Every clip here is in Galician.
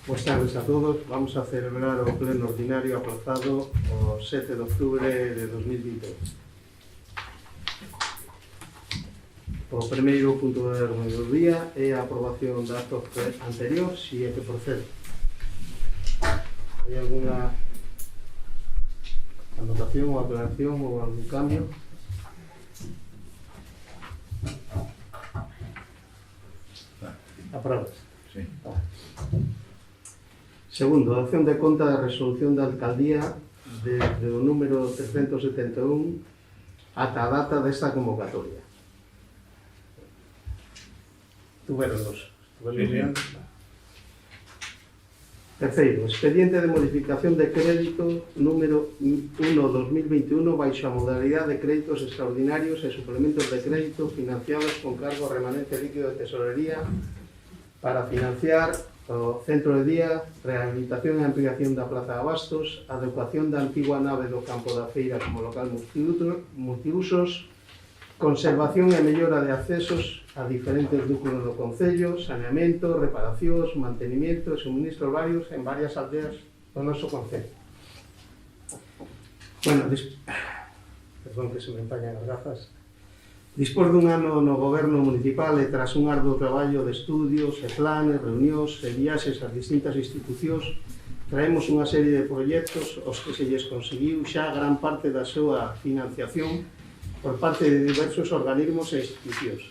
Boas tardes a todos. Vamos a celebrar o pleno ordinario aplazado o 7 de octubre de 2022. O primeiro punto de orden do día é a aprobación da acto anterior, si é que procede. Hai alguna anotación ou aclaración ou algún cambio? Aprobas? Sí. Segundo, adopción de conta da resolución da alcaldía desde o número 371 ata a data desta convocatoria. Tuvéronos. Terceiro, expediente de modificación de crédito número 1/2021 baixo a modalidade de créditos extraordinarios e suplementos de crédito financiados con cargo remanente líquido de tesorería para financiar o centro de día, rehabilitación e ampliación da Plaza de Abastos, adecuación da antigua nave do campo da feira como local multiusos, conservación e mellora de accesos a diferentes núcleos do concello, saneamento, reparacións, mantenimiento e suministros varios en varias aldeas do noso concello. Bueno, perdón que se me empañan as gafas. Dispós dun ano no goberno municipal e tras un arduo traballo de estudios e planes, reunións e viaxes ás distintas institucións, traemos unha serie de proxectos aos que se lles conseguiu xa gran parte da súa financiación por parte de diversos organismos e institucións.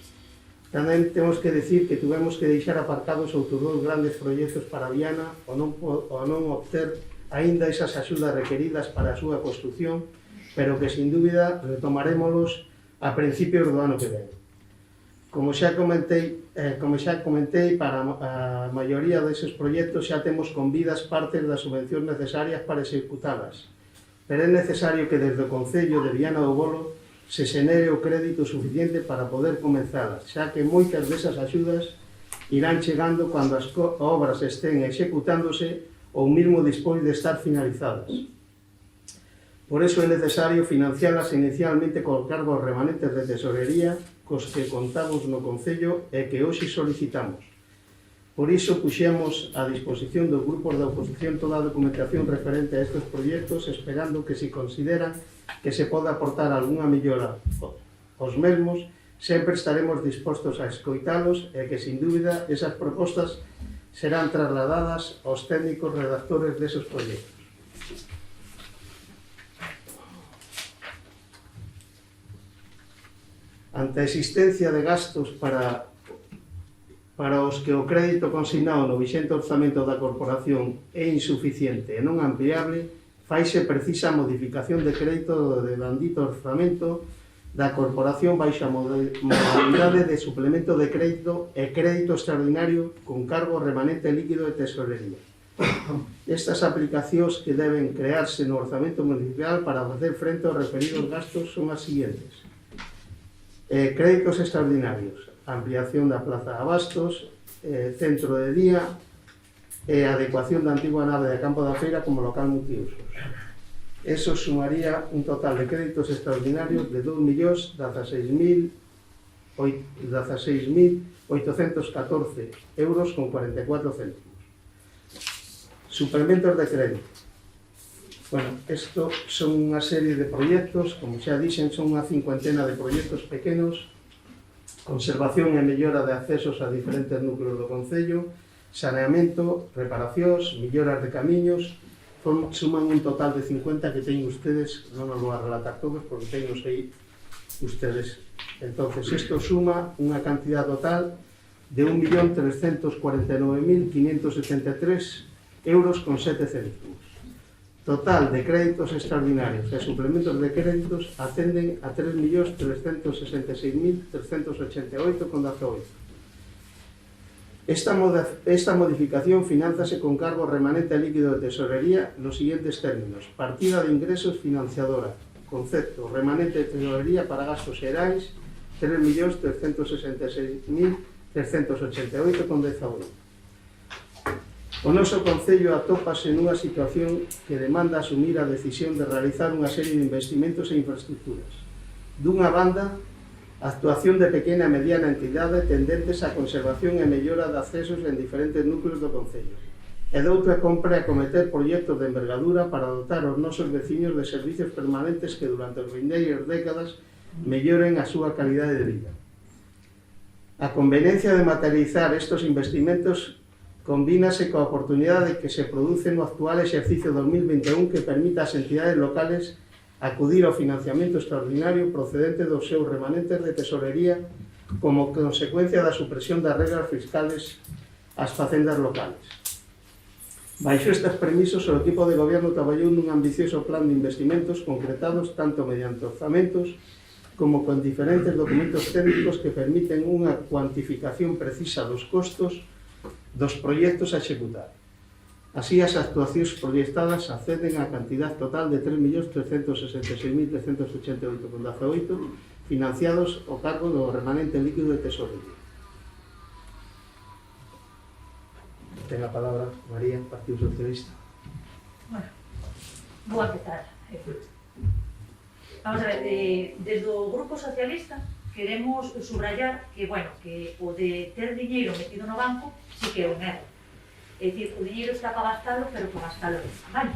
Tamén temos que decir que tuvemos que deixar aparcados outros dous grandes proxectos para Viana ou non obter aínda esas axudas requeridas para a súa construción, pero que sin dúbida retomarémolos a principios do ano que ven. Como xa comentei, para a maioría deses proxectos xa temos con vidas partes das subvencións necesarias para executalas, pero é necesario que desde o Concello de Viana do Bolo se xenere o crédito suficiente para poder comenzalas, xa que moitas desas axudas irán chegando cando as obras estén executándose ou mesmo despois de estar finalizadas. Por iso é necesario financialas inicialmente con cargos remanentes de tesorería cos que contamos no Concello e que hoxe solicitamos. Por iso puxemos a disposición dos grupos da oposición toda a documentación referente a estes proxectos, esperando que se consideran que se poda aportar algunha mellora aos mesmos, sempre estaremos dispostos a escoitalos e que, sin dúbida, esas propostas serán trasladadas aos técnicos redactores deses proxectos. Ante a existencia de gastos para os que o crédito consignado no vixente orzamento da Corporación é insuficiente e non ampliable, faise precisa a modificación de crédito do devandito orzamento da Corporación baixo a modalidade de suplemento de crédito e crédito extraordinario con cargo remanente líquido de tesorería. Estas aplicacións que deben crearse no orzamento municipal para facer frente aos referidos gastos son as seguintes. Créditos extraordinarios, ampliación da Plaza de Abastos, centro de día e adecuación da antigua nave de campo da feira como local multiusos. Eso sumaría un total de créditos extraordinarios de 2.016.814 euros con 44 céntimos. Suplementos de crédito. Bueno, isto son unha serie de proxectos, como xa dixen, son unha cincuentena de proxectos pequenos, conservación e mellora de accesos a diferentes núcleos do Concello, saneamento, reparacións, melloras de camiños, suman un total de 50 que teñen ustedes, non os vou a relatar todos porque teñen aí ustedes. Entonces, isto suma unha cantidad total de 1.349.573 euros con 7 céntimos. Total de créditos extraordinarios e suplementos de créditos ascenden a 3.366.388,18. Esta modificación finánzase con cargo remanente líquido de tesorería nos siguientes términos: partida de ingresos financiadora, concepto remanente de tesorería para gastos xerais 3.366.388,18. O noso Concello atópase nunha situación que demanda asumir a decisión de realizar unha serie de investimentos e infraestructuras. Dunha banda, a actuación de pequena e mediana entidade tendentes á conservación e mellora de accesos en diferentes núcleos do Concello. e doutra compra e acometer proxectos de envergadura para dotar os nosos veciños de servicios permanentes que durante as vindeiras décadas melloren a súa calidade de vida. A conveniencia de materializar estes investimentos combínase coa oportunidade que se produce no actual exercicio 2021 que permita ás entidades locales acudir ao financiamento extraordinario procedente dos seus remanentes de tesorería como consecuencia da supresión das regras fiscales ás facendas locales. Baixo estas premisas, o equipo de goberno traballou nun ambicioso plan de investimentos concretados tanto mediante orzamentos como con diferentes documentos técnicos que permiten unha cuantificación precisa dos costos dos proxectos a executar. Así, as actuacións proyectadas acceden á cantidad total de 3.366.388,18 financiados ao cargo do remanente líquido de tesorería. Ten a palabra María, Partido Socialista. Bueno, vou a empezar. Vamos a ver, desde o Grupo Socialista queremos subrayar que, bueno, que o de ter diñeiro metido no banco sí que é un erro. É dicir, o diñeiro está para gastalo, pero para gastalo ben, vale?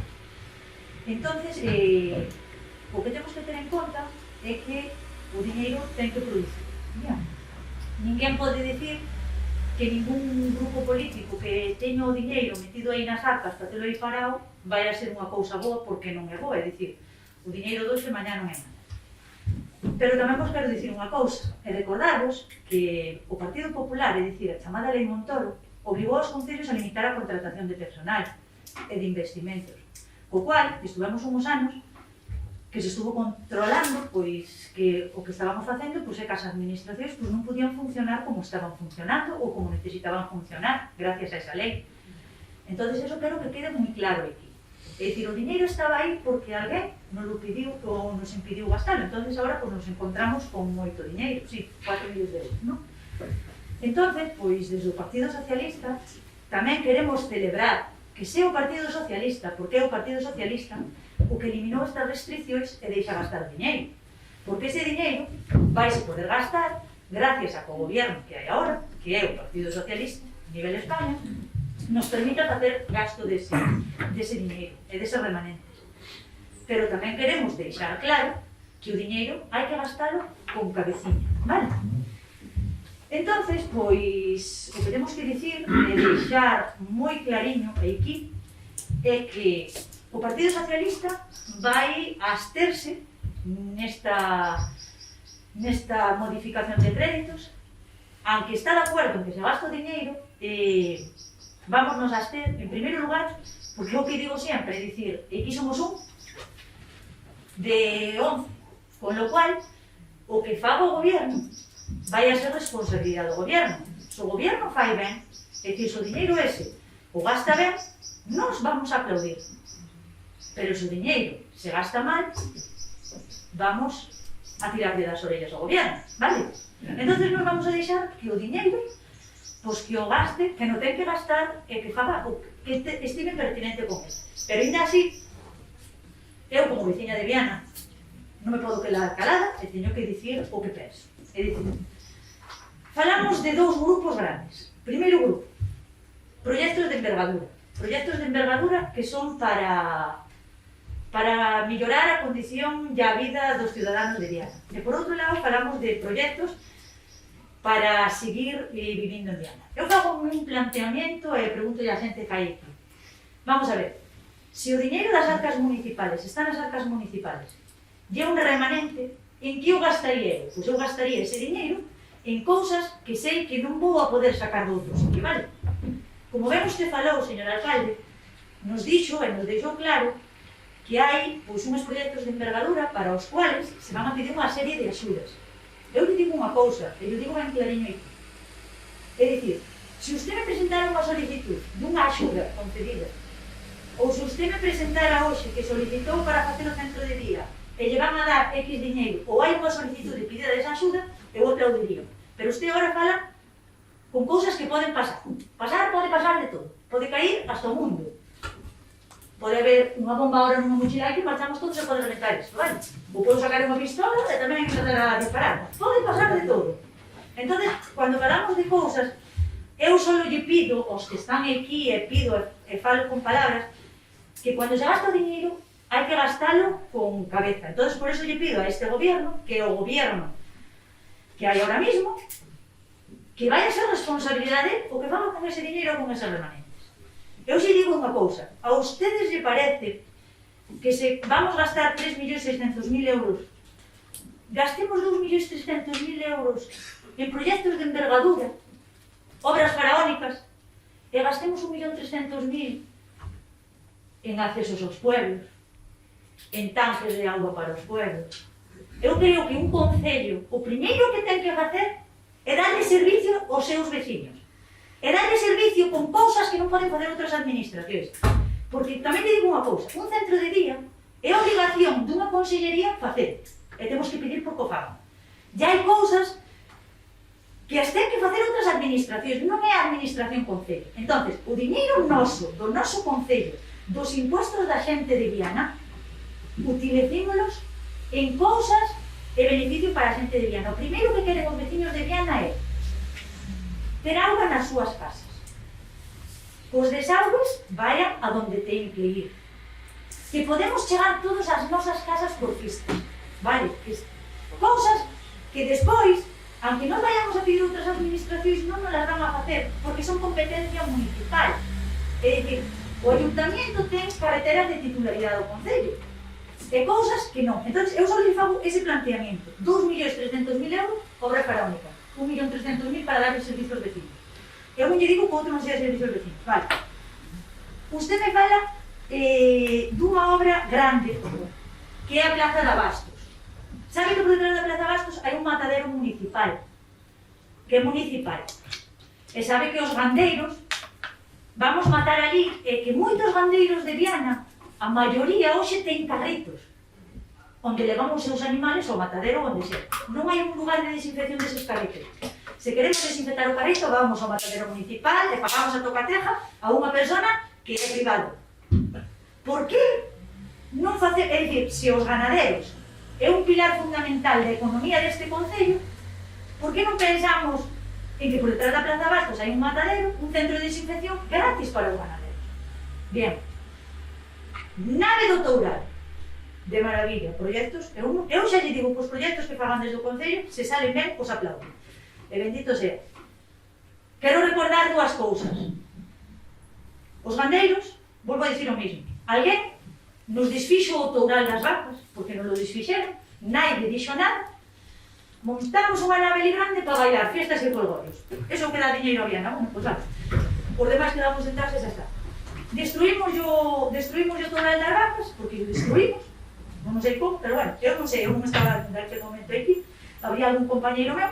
Entonces, o que temos que ter en conta é que o diñeiro ten que producir. Mira, ninguén pode dicir que ningún grupo político que teña o diñeiro metido aí nas arcas para telo aí parado vai a ser unha cousa boa porque non é boa, é dicir, o diñeiro de hoxe mañá non é nada. Pero tamén vos quero dicir unha cousa, e recordaros que o Partido Popular, é dicir, a chamada Lei Montoro, obrigou aos concellos a limitar a contratación de personal e de investimentos, co cual estuvemos uns anos que se estuvo controlando pois que o que estábamos facendo pois é que as administracións pois non podían funcionar como estaban funcionando ou como necesitaban funcionar gracias a esa lei. Entonces eso quero que quede moi claro aquí. É dicir, o diñeiro estaba aí porque alguén nos lo pediu ou nos impediu gastarlo. Entonces agora pois nos encontramos con moito diñeiro, sí, 4 millóns de euros, non? Entonces, pois desde o Partido Socialista tamén queremos celebrar que sea o Partido Socialista, porque é o Partido Socialista o que eliminou estas restriccións e deixa gastar o diñeiro. Porque ese diñeiro vais poder gastar gracias a que o goberno que hai agora, que é o Partido Socialista a nivel España, nos permita facer gasto dese diñeiro e deses remanentes. Pero tamén queremos deixar claro que o diñeiro hai que gastalo con cabeciña, vale? Entonces, pois, o que temos que dicir e deixar moi clariño aquí é que o Partido Socialista vai absterse nesta modificación de créditos, aunque está de acordo en que se gasta o diñeiro, vamos nos abster, en primeiro lugar, porque é o que digo sempre, é dicir, aquí somos un de 11, con lo cual, o que faga o goberno vai a ser responsabilidade do goberno. Se o goberno fai ben, é dicir, se o diñeiro ese o gasta ben, nos vamos a aplaudir. Pero se o diñeiro se gasta mal, vamos a tirarle das orellas ao goberno, vale? Entonces nos vamos a deixar que o diñeiro, pois que o gaste, que non ten que gastar e que faga o que estime pertinente con ele. Pero ainda así, eu como veciña de Viana, non me podo quedar calada e teño que dicir o que penso. É dicir, falamos de dous grupos grandes. Primeiro grupo, proxectos de envergadura. Proxectos de envergadura que son para mellorar a condición e a vida dos ciudadanos de Viana. E por outro lado, falamos de proxectos para seguir vivindo en Viana. Eu fago un planteamiento e pregunto a xente que hai aquí. Vamos a ver, se o diñeiro das arcas municipales está nas arcas municipales e é un remanente, en que o gastaría eu? Pois eu gastaría ese diñeiro en cousas que sei que non vou a poder sacar de outro sitio, vale? Como ben usted falou, señor alcalde, nos dixo e nos deixou claro que hai pois, uns proxectos de envergadura para os cuales se van a pedir unha serie de axudas. Eu lhe digo unha cousa, e lhe digo ben clariño aquí. É dicir, se usted me presentara unha solicitud dunha axuda concedida, ou se usted me presentara hoxe que solicitou para facer o centro de día e lle van a dar X diñeiro, ou hai unha solicitud de pedida desa axuda, eu aplaudiría. Pero usted agora fala con cousas que poden pasar. Pode pasar de todo. Pode cair hasta o mundo. Pode haber unha bomba ahora nunha mochila que marchamos todos e pode reventar isto, vale? Ou podo sacar unha pistola e tamén empezar a disparar. Pode pasar de todo. Entón, cando falamos de cousas eu só lle pido aos que están aquí e pido e falo con palabras que cando se gasta o dinheiro hai que gastalo con cabeza. Entón, por eso lle pido a este gobierno que o gobierno que hai ahora mismo que vai a ser responsabilidade o que faga con ese dinheiro ou con esas remanentes. Eu xe digo unha cousa, a ustedes lle parece que se vamos gastar 3.600.000 euros, gastemos 2.300.000 euros en proxectos de envergadura, obras faraónicas, e gastemos 1.300.000 en accesos aos pueblos, en tanques de auga para os pueblos. Eu creo que un concello, o primeiro que ten que facer é darle servicio aos seus veciños. E darle servicio con cousas que non poden facer outras administracións. Porque tamén te digo unha cousa, un centro de día é a obrigación dunha consellería facer. E temos que pedir por cofago. Ya hai cousas que as ten que facer outras administracións, non é a administración concello. Entón, o diñeiro noso, do noso concello, dos impostos da xente de Viana, utilicémolos en cousas e beneficio para a xente de Viana. O primeiro que queren os veciños de Viana é ter auga nas súas casas. Os desaugues vayan a donde teñen que ir. Que podemos chegar todos ás nosas casas por pistas. Vale? Cousas que despois, aunque non vayamos a pedir outras administracións, non nos las van a facer, porque son competencia municipal. É dicir, o ayuntamiento ten carreteras de titularidade do concello. E cousas que non. Entón, eu só lhe fago ese planteamiento. 2.300.000 euros, obra faraónica. 1.300.000 para dar servicios vecinos. Eu non lle digo que outro non sea servicios vecinos. Vale. Usted me fala dunha obra grande, que é a Plaza de Abastos. Sabe que por detrás da Plaza de Abastos hai un matadero municipal, que é municipal. E sabe que os gandeiros vamos matar ali, e que moitos gandeiros de Viana, a maioría hoxe ten carritos, onde levan os seus animales ao matadero onde sea. Non hai un lugar de desinfección deses carritos. Se queremos desinfectar o carrito, vamos ao matadero municipal, le pagamos a tocateja a unha persona que é privado. Por que non facer? É dicir, se os ganaderos é un pilar fundamental da economía deste concello, por que non pensamos en que por detrás da Plaza de Abastos hai un matadero, un centro de desinfección gratis para os ganaderos? Bien. Nave do Toural. De maravilla. Proxectos, eu xa lle digo que os proxectos que fagan desde o concello, se salen ben, os aplaudo. E bendito sea. Quero recordar dúas cousas. Os gandeiros, volvo a dicir o mismo. Alguén nos desfixo o Toural das vacas, porque non lo desfixeron, naide dixo nada, montamos unha nave grande para bailar fiestas e colgorios. Eso que dá diñeiro a Viana, bueno, pues vale. Os demais quedamos sentados e xa está. Destruímos o Toural das vacas, porque o destruímos, non sei como, pero bueno, eu non sei, eu non estaba naquele momento aquí, había algún compañeiro meu,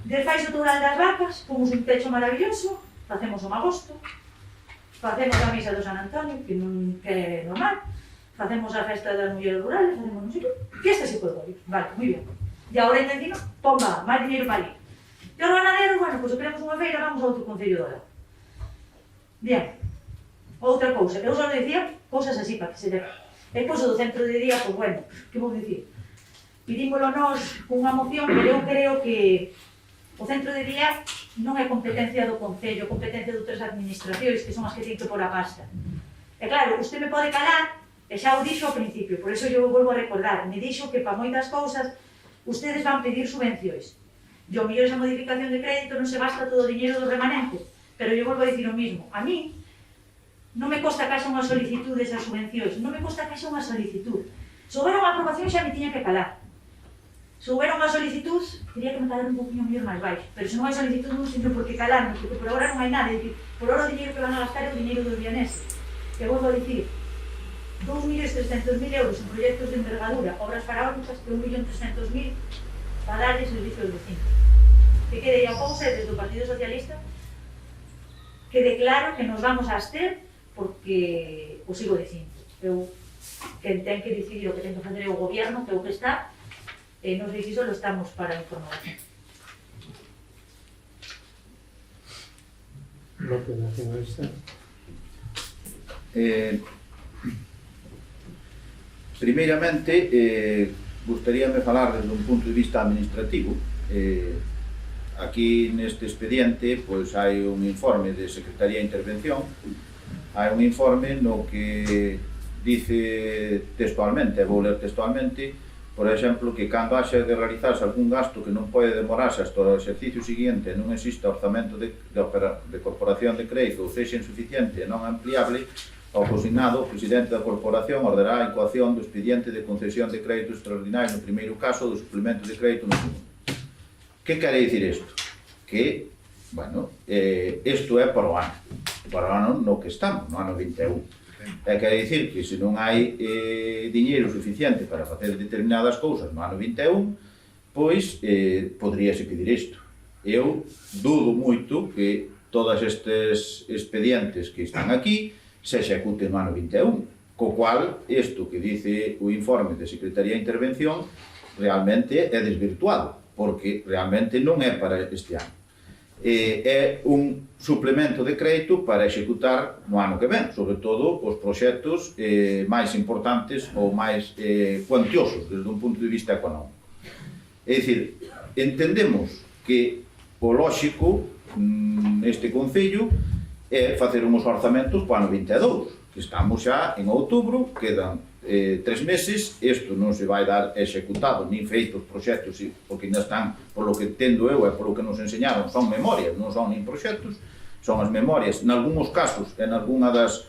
desfais o Toural das vacas, pomos un techo maravilloso, facemos o magosto, facemos a misa do San Antonio, que non é normal, facemos a festa das mulleres rurales, facemos non sei que, fiestas e colgorios, vale, moi ben. E agora en encima, pomba, máis dinheiro para ali. E os ganaderos, bueno, pois se queremos unha feira, vamos a outro concello do lado. Bien. Outra cousa, eu só decía cousas así para que se vean. E pois o do centro de día, pois bueno, que vou dicir? Pedímolo nós cunha moción, pero eu creo que o centro de día non é competencia do concello, competencia de outras administracións que son as que teñen que pôr a pasta. E claro, usted me pode calar, e xa o dixo ao principio, por iso eu volvo a recordar, me dixo que para moitas cousas ustedes van pedir subvencións. E o mellor esa modificación de crédito non se gasta todo o diñeiro do remanente, pero eu volvo a dicir o mismo. A mí, non me costa que haxa unha solicitud desas subvencións, non me costa que haxa unha solicitud. Se houbera unha aprobación xa me tiña que calar. Se houbera unha solicitud, teria que me calar un poquinho mellor máis baixo, pero se non hai solicitud non sempre por que calarme, porque por agora non hai nada, é dicir, por ahora o diñeiro que van a gastar é o diñeiro dos vianeses. E volvo a dicir, 2.300.000 euros en proxectos de envergadura, obras faraónicas, e 1.300.000 para darle servicio aos vecinos. Que quede a cousa desde o Partido Socialista, que declaro que nos vamos a abster porque o sigo dicindo. Eu, quen ten que decidir o que ten que facer é o gobierno, que é o que está, e non sei se só estamos para a información. Bloque Nacionalista. Primeiramente, gustaríame falar desde un punto de vista administrativo. aquí neste expediente pois hai un informe de Secretaría de Intervención, hai un informe no que dice textualmente, vou ler textualmente, por exemplo, que cando haxa de realizarse algún gasto que non pode demorarse hasta o exercicio seguinte e non exista orzamento de corporación de crédito ou sexa insuficiente e non ampliable, ao consignado, o presidente da corporación ordenará a incoación do expediente de concesión de crédito extraordinario no primeiro caso do suplemento de crédito no segundo. Que quere dicir isto? Que, bueno, isto é para o ano no que estamos, no ano 21. Quere dicir que se non hai diñeiro suficiente para facer determinadas cousas no ano 21, pois poderíase pedir isto. Eu dudo moito que todos estes expedientes que están aquí se executen no ano 21, co cual, isto que dice o informe de Secretaría de Intervención realmente é desvirtuado, porque realmente non é para este ano. É un suplemento de crédito para executar no ano que ven, sobre todo os proxectos máis importantes ou máis cuantiosos desde un punto de vista económico. É dicir, entendemos que o lóxico neste Concello é facer uns orzamentos para o ano 22, que estamos xa en outubro, quedan 3 meses, isto non se vai dar executado, nin feitos proxectos, porque ainda están, por lo que entendo eu e por lo que nos enseñaron, son memorias, non son nin proxectos, son as memorias, en algúns casos, en algunha das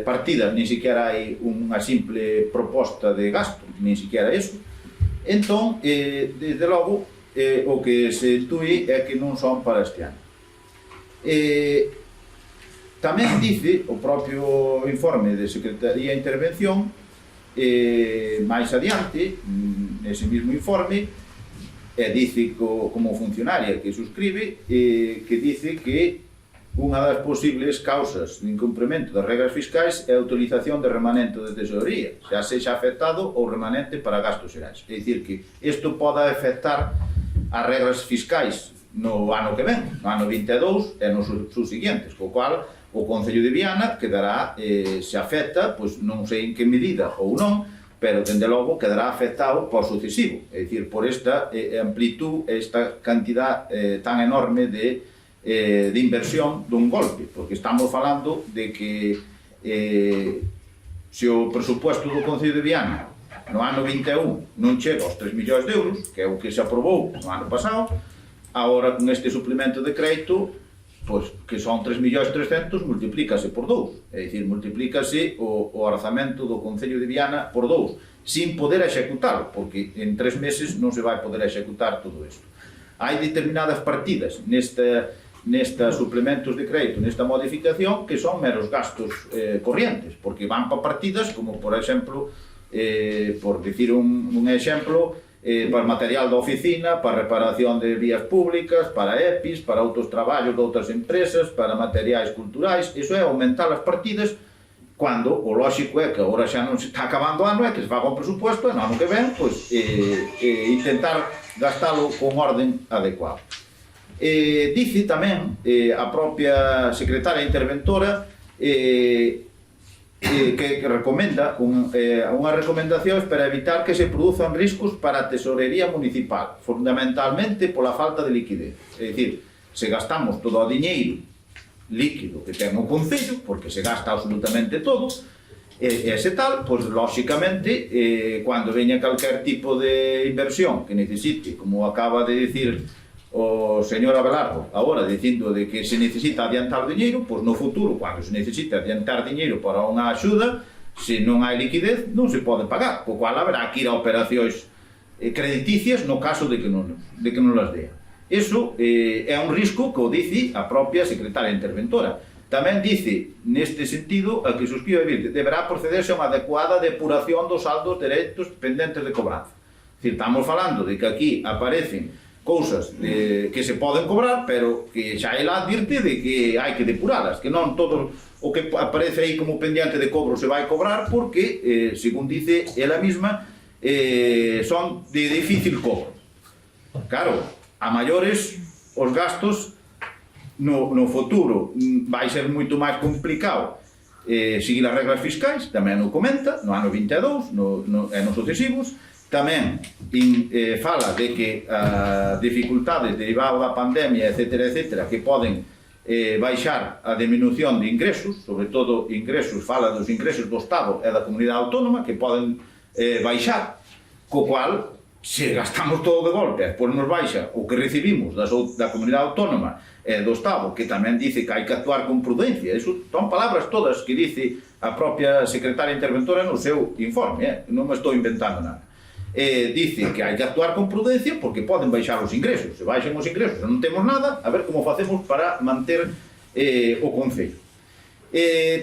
partidas, nin siquiera hai unha simple proposta de gasto, nin siquiera iso. Entón, desde logo, o que se intúe é que non son para este ano. Tamén dice o propio informe de Secretaría de Intervención, máis adiante, nese mesmo informe, dice como funcionaria que suscribe, que dice que unha das posibles causas de incumprimento das regras fiscais é a utilización de remanente de tesorería, xa sexa afectado ou remanente para gastos xerais. É dicir, que isto pode afectar as regras fiscais no ano que ven, no ano 22 e nos subsiguientes, co cual o Concello de Viana quedará, se afecta, pois non sei en que medida ou non, pero dende logo quedará afectado por sucesivo, é dicir, por esta amplitud, esta cantidad tan enorme de inversión dun golpe, porque estamos falando de que se o presupuesto do Concello de Viana no ano 21 non chega aos 3 millóns de euros, que é o que se aprobou no ano pasado, agora con este suplemento de crédito, pois, que son 3.300.000, multiplícase por 2, é dicir, multiplícase o orzamento do Concello de Viana por 2, sin poder executalo, porque en 3 meses non se vai poder executar todo isto. Hai determinadas partidas nestes suplementos de crédito, nesta modificación, que son meros gastos corrientes, porque van para partidas como, por exemplo, por dicir un exemplo, para material da oficina, para reparación de vías públicas, para EPIs, para outros traballos de outras empresas, para materiais culturais. Iso é aumentar as partidas cando o lóxico é que agora xa non se está acabando o ano, é que se faga un presupuesto e no ano que ven, pois, intentar gastalo con orden adecuado. Dice tamén a propia secretaria interventora que recomenda unhas recomendacións para evitar que se produzan riscos para a tesorería municipal, fundamentalmente pola falta de liquidez. É dicir, se gastamos todo o diñeiro líquido que ten o Concello, porque se gasta absolutamente todo, e ese tal, pois, lóxicamente, cando veña calquer tipo de inversión que necesite, como acaba de dicir o señor Abelardo agora dicindo de que se necesita adiantar diñeiro, pois no futuro, cando se necesita adiantar diñeiro para unha axuda, se non hai liquidez, non se pode pagar, co cual haberá que ir a operacións crediticias no caso de que non las dea. Iso é un risco que o dice a propia secretaria interventora. Tamén dice, neste sentido, a que suscribe que deberá procederse a unha adecuada depuración dos saldos dereitos pendentes de cobranza. É dicir, estamos falando de que aquí aparecen cousas que se poden cobrar, pero que xa ela advirte de que hai que depuralas, que non todo o que aparece aí como pendiente de cobro se vai cobrar, porque, según dice ela mesma, son de difícil cobro. Claro, a maiores os gastos no futuro vai ser moito máis complicado seguir as regras fiscais, tamén o comenta, no ano 22 e nos sucesivos, tamén fala de que as dificultades derivadas da pandemia, etc., que poden baixar a diminución de ingresos, sobre todo ingresos, fala dos ingresos do Estado e da comunidade autónoma, que poden baixar, co cual, se gastamos todo de golpe, depois nos baixa o que recibimos da comunidade autónoma e do Estado, que tamén dice que hai que actuar con prudencia. Iso son palabras todas que dice a propia secretaria interventora no seu informe, non me estou inventando nada. Dice que hai que actuar con prudencia porque poden baixar os ingresos. Se baixen os ingresos e non temos nada, a ver como facemos para manter o Concello.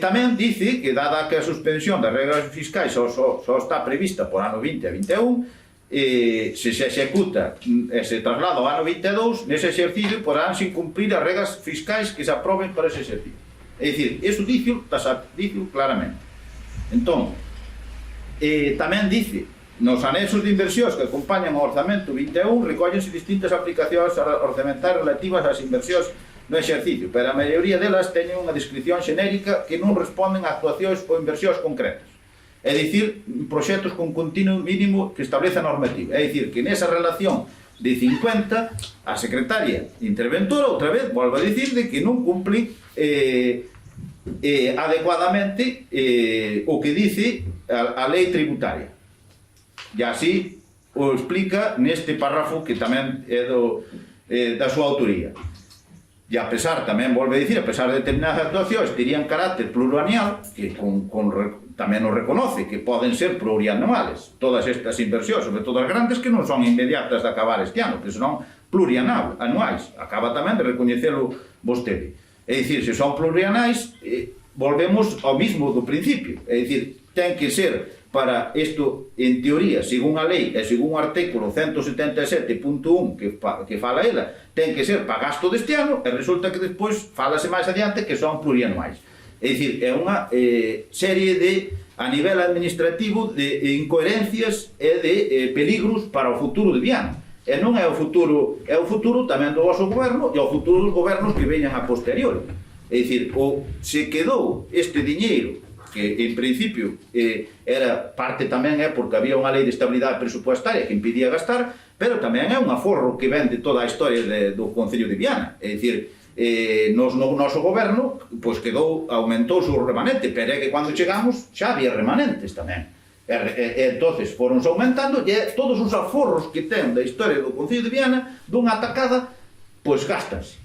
Tamén dice que, dada que a suspensión das regras fiscais só está prevista por ano 20 a 21, se executa e se traslada ao ano 22, nese exercicio poderán sin cumprir as regras fiscais que se aproben para ese exercicio. É dicir, iso dicio claramente. Entón, tamén dice, nos anexos de inversións que acompañan o Orzamento 21 recóllense distintas aplicacións orzamentais relativas ás inversións no exercicio, pero a maioría delas teñen unha descripción xenérica que non responden a actuacións ou inversións concretas. É dicir, proxectos con continuo mínimo que establece a normativa. É dicir, que nesa relación de 50, a secretaria interventora, outra vez, volve a dicir de que non cumplen adecuadamente o que dice a lei tributaria. E así o explica neste párrafo que tamén é da súa autoría. E a pesar, tamén volve a dicir, a pesar de determinadas actuacións terían carácter plurianual, que tamén nos reconoce que poden ser plurianuales todas estas inversións, sobre todo as grandes, que non son inmediatas de acabar este ano, que son plurianuais. Acaba tamén de recoñecelo vostede. É dicir, se son plurianuais, volvemos ao mismo do principio. É dicir, ten que ser para isto, en teoría, según a lei e según o artículo 177.1 que fala ela, ten que ser para gasto deste ano e resulta que despois falase máis adiante que son plurianuais. É dicir, é unha serie de, a nivel administrativo, de incoherencias e de peligros para o futuro de Viana. E non é o futuro tamén do vosso goberno e o futuro dos gobernos que veñan a posteriori. É dicir, se quedou este diñeiro que en principio era parte tamén porque había unha lei de estabilidade presupuestaria que impidía gastar, pero tamén é un aforro que ven de toda a historia do Concello de Viana. É dicir, no noso goberno aumentouse o remanente, pero é que cando chegamos xa había remanentes tamén. Entonces foronse aumentando e todos os aforros que ten da historia do Concello de Viana dunha atacada, pois gastanse.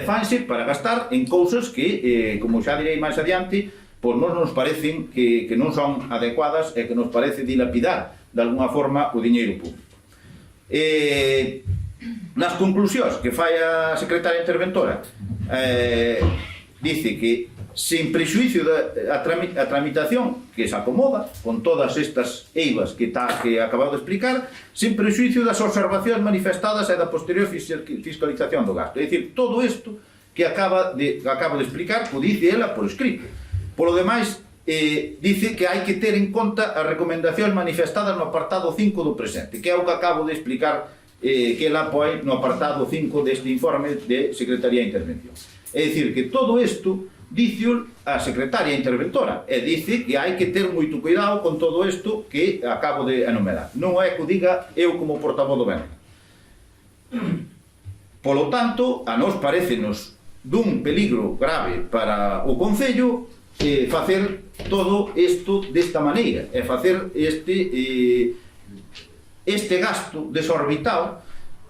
Fanse para gastar en cousas que, como xa direi máis adiante, pois nos parecen que non son adecuadas e que nos parece dilapidar de alguna forma o diñeiro público. Nas conclusións que fai a secretaria interventora, dice que sen prexuicio da tramitación que se acomoda con todas estas eivas que acabado de explicar, sen prexuicio das observacións manifestadas e da posterior fiscalización do gasto. É dicir, todo isto que acabo de explicar, o dice ela por escrito. Polo demais, dice que hai que ter en conta as recomendacións manifestadas no apartado 5 do presente, que é o que acabo de explicar que ela poi no apartado 5 deste informe de Secretaría de Intervención. É dicir, que todo isto dice a secretaria interventora e dice que hai que ter moito cuidado con todo isto que acabo de enumerar. Non é que o diga eu como portavoz do goberno. Polo tanto, a nos parecenos dun peligro grave para o Concello facer todo isto desta maneira, e facer este gasto desorbitado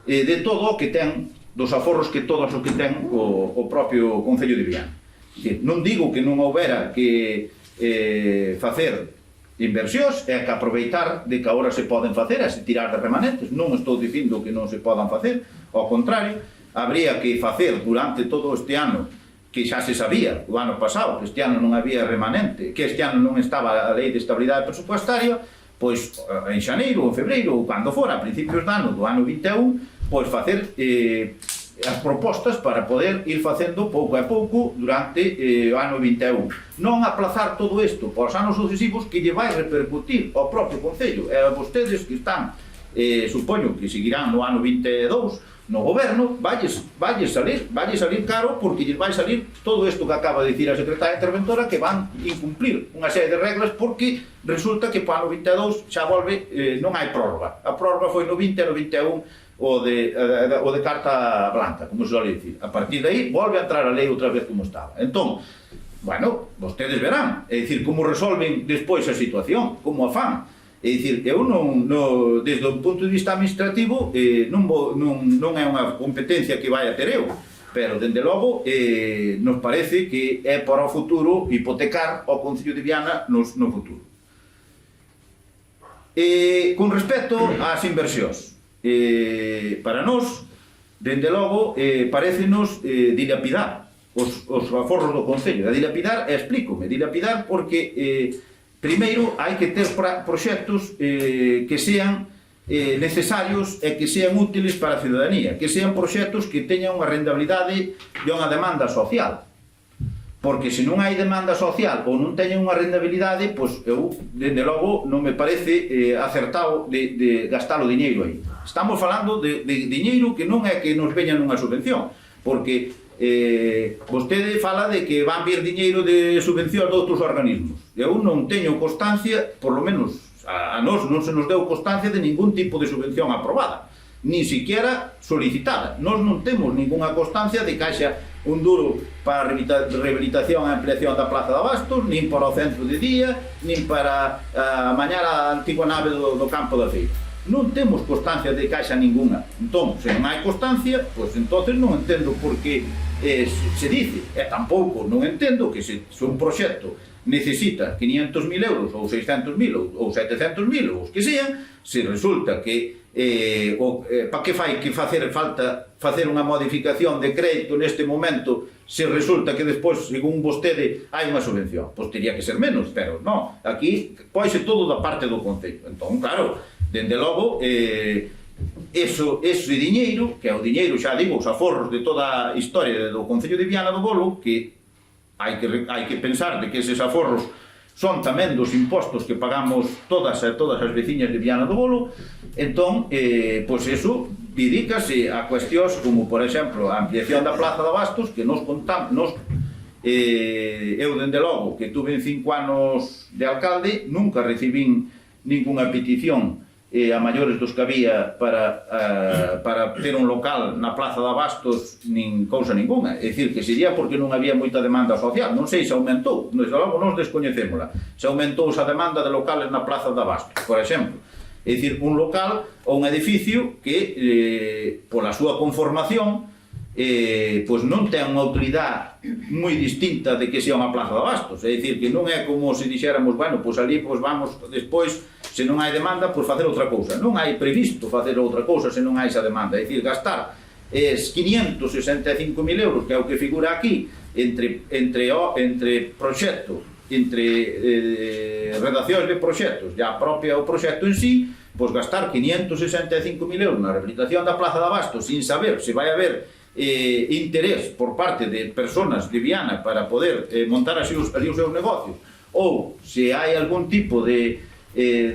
de todo o que ten, dos aforros que todos o que ten o propio Concello de Viana. Non digo que non houbera que facer inversións e que aproveitar de que agora se poden facer e se tirar de remanentes, non estou dicindo que non se podan facer, ao contrario, habría que facer durante todo este ano, que xa se sabía o ano pasado que este ano non había remanente, que este ano non estaba a lei de estabilidade presupuestaria, pois en xaneiro ou en febreiro ou cando fora, a principios de ano do ano 21, pois facer as propostas para poder ir facendo pouco a pouco durante o ano 21. Non aplazar todo isto para os anos sucesivos que lle vai repercutir ao propio Concello e a vostedes que están supoño que seguirán no ano 22 no goberno, valle salir caro, porque lles vai salir todo isto que acaba de dicir a secretaria interventora, que van incumplir unha serie de reglas, porque resulta que para o ano 22 xa volve, non hai prórroga. A prórroga foi no 20 e no 21 o de carta blanca, como se suele dicir. A partir de aí volve a entrar a lei outra vez como estaba. Entón, bueno, vostedes verán, é dicir, como resolven despois a situación, como a fan. É dicir, eu desde o punto de vista administrativo non é unha competencia que vai a ter eu, pero, dende logo, nos parece que é para o futuro hipotecar ao Concello de Viana no futuro. Con respecto ás inversións, para nós, dende logo, parecenos dilapidar os aforros do Concello. Dilapidar, explícome, dilapidar porque primeiro hai que ter proxectos que sean necesarios e que sean útiles para a ciudadanía, que sean proxectos que teñan unha rentabilidade e unha demanda social. Porque se non hai demanda social ou non teñen unha rentabilidade, pois eu, dende logo, non me parece acertado de gastar o diñeiro aí. Estamos falando de diñeiro que non é que nos veña nunha subvención, porque vostede fala de que van vir diñeiro de subvención de outros organismos. Eu non teño constancia, por lo menos a nós non se nos deu constancia de ningún tipo de subvención aprobada, ni siquiera solicitada. Nós non temos ninguna constancia de que haxa un duro para a rehabilitación e ampliación da Plaza de Abastos, nin para o centro de día, nin para amañar a antigua nave do campo da feira. Non temos constancia de que haxa ninguna. Entón, se non hai constancia, pois entonces non entendo por que se dice, e tampouco non entendo que se un proxecto necesita 500.000 euros ou 600.000 ou 700.000 ou os que sean, se resulta que para que fai que facer unha modificación de crédito neste momento, se resulta que despois, según vostede, hai unha subvención, pois teria que ser menos, pero non, aquí poise todo da parte do Concello. Entón, claro, dende logo, ese diñeiro, que é o diñeiro, xa digo, os aforros de toda a historia do Concello de Viana do Bolo, que hai que pensar de que eses aforros son tamén dos impostos que pagamos todas as veciñas de Viana do Bolo. Entón, pois eso dedícase a cuestións como, por exemplo, a ampliación da Plaza de Abastos, que nos contamos, eu, dende logo, que tuve 5 anos de alcalde, nunca recibín ninguna petición a maiores dos que había para ter un local na Plaza de Abastos, nin cousa ninguna. É dicir, que sería porque non había moita demanda social. Non sei se aumentou, desde logo nos descoñecémola, se aumentou esa demanda de locales na Plaza de Abastos, por exemplo. É dicir, un local ou un edificio que, pola súa conformación, pois non ten unha autoridade moi distinta de que sea unha Plaza de Abastos. É dicir, que non é como se dixéramos, bueno, pois ali pois vamos despois, se non hai demanda, pois facer outra cousa. Non hai previsto facer outra cousa se non hai esa demanda. É dicir, gastar 565.000 euros, que é o que figura aquí, entre proxecto, entre redaccións de proxectos e a propia o proxecto en sí, pois gastar 565.000 euros na rehabilitación da Plaza de Abastos sin saber se vai haber interés por parte de personas de Viana para poder montar ali os seus negocios, ou se hai algún tipo de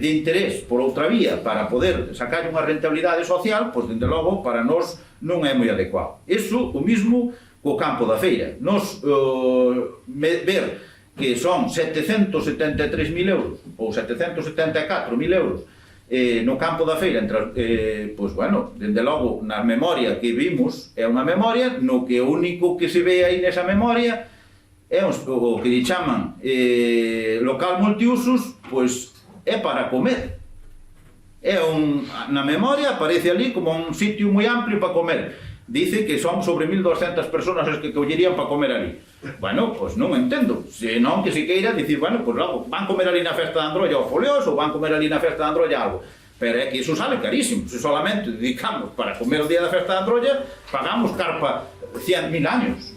interés por outra vía para poder sacar unha rentabilidade social, pois, dende logo, para nós non é moi adecuado. Iso, o mismo co campo da feira. Nos ver que son 773.000 euros ou 774.000 euros no campo da feira, pois, bueno, dende logo, na memoria que vimos, é unha memoria no que o único que se ve aí nesa memoria é o que lle chaman local multiusos, pois é para comer. Na memoria aparece ali como un sitio moi amplio para comer. Dice que son sobre 1.200 personas as que collerían para comer ali. Bueno, pois non entendo. Se non que se queira dicir, bueno, pois logo, van comer ali na festa de Androlla o Foliós ou van comer ali na festa de Androlla algo. Pero é que iso sale carísimo. Se solamente dedicamos para comer o día da festa de Androlla, pagamos carpa 100.000 años.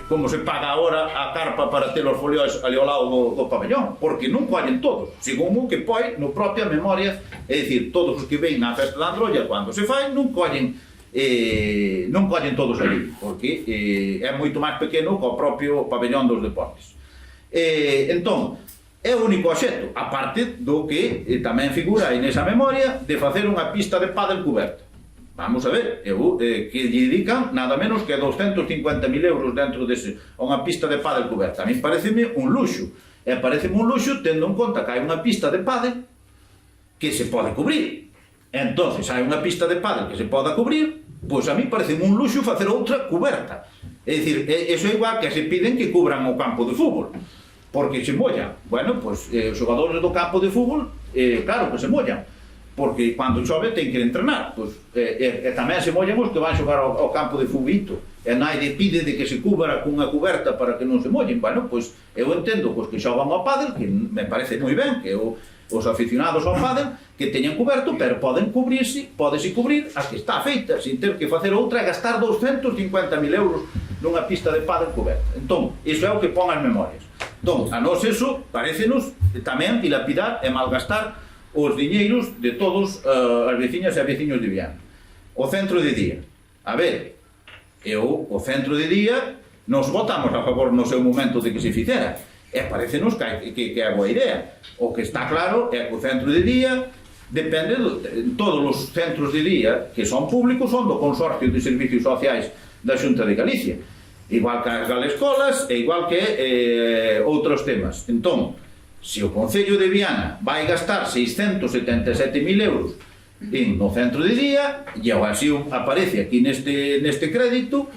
Como se paga agora a carpa para ter os folióis ali ao lado do pabellón, porque non collen todos, según o que poi no propia memoria, é dicir, todos os que ven na festa de Androlla cando se fai, non collen todos ali, porque é moito máis pequeno que o propio pabellón dos deportes. Entón, É o único obxecto, aparte do que tamén figura aí nesa memoria de facer unha pista de pádel coberta. Vamos a ver, que lle dedican nada menos que 250.000 euros dentro dese, unha pista de pádel coberta. A mí pareceme un luxo, e pareceme un luxo tendo en conta que hai unha pista de pádel que se pode cubrir. Entonces, hai unha pista de pádel que se poda cubrir, pois a mí pareceme un luxo facer outra coberta. É dicir, eso é igual que se piden que cubran o campo de fútbol, porque se mollan. Bueno, pois os xogadores do campo de fútbol, claro que se mollan, porque cando chove ten que entrenar, pois, tamén se mollan os que van xogar ao campo de futbolito, e naide pide de que se cubra cunha cuberta para que non se mollen. Bueno, pois eu entendo pois, que xogan ao pádel, que me parece moi ben que os aficionados ao pádel que teñan coberto, pero poden cubrirse, podese cubrir a que está feita, sin ter que facer outra e gastar 250.000 euros nunha pista de pádel coberta. Entón, iso é o que pon as memorias. Entón, a nós eso parécenos tamén dilapidar e malgastar os diñeiros de todos as veciñas e veciños de Viana. O centro de día. A ver, o centro de día nos votamos a favor no seu momento de que se fixera, e parecenos que é boa idea. O que está claro é que o centro de día depende todos os centros de día que son públicos son do Consorcio de Servicios Sociais da Xunta de Galicia, igual que as galescolas e igual que outros temas. Entón, se o Concello de Viana vai gastar 677.000 euros no centro de día e así aparece aquí neste crédito,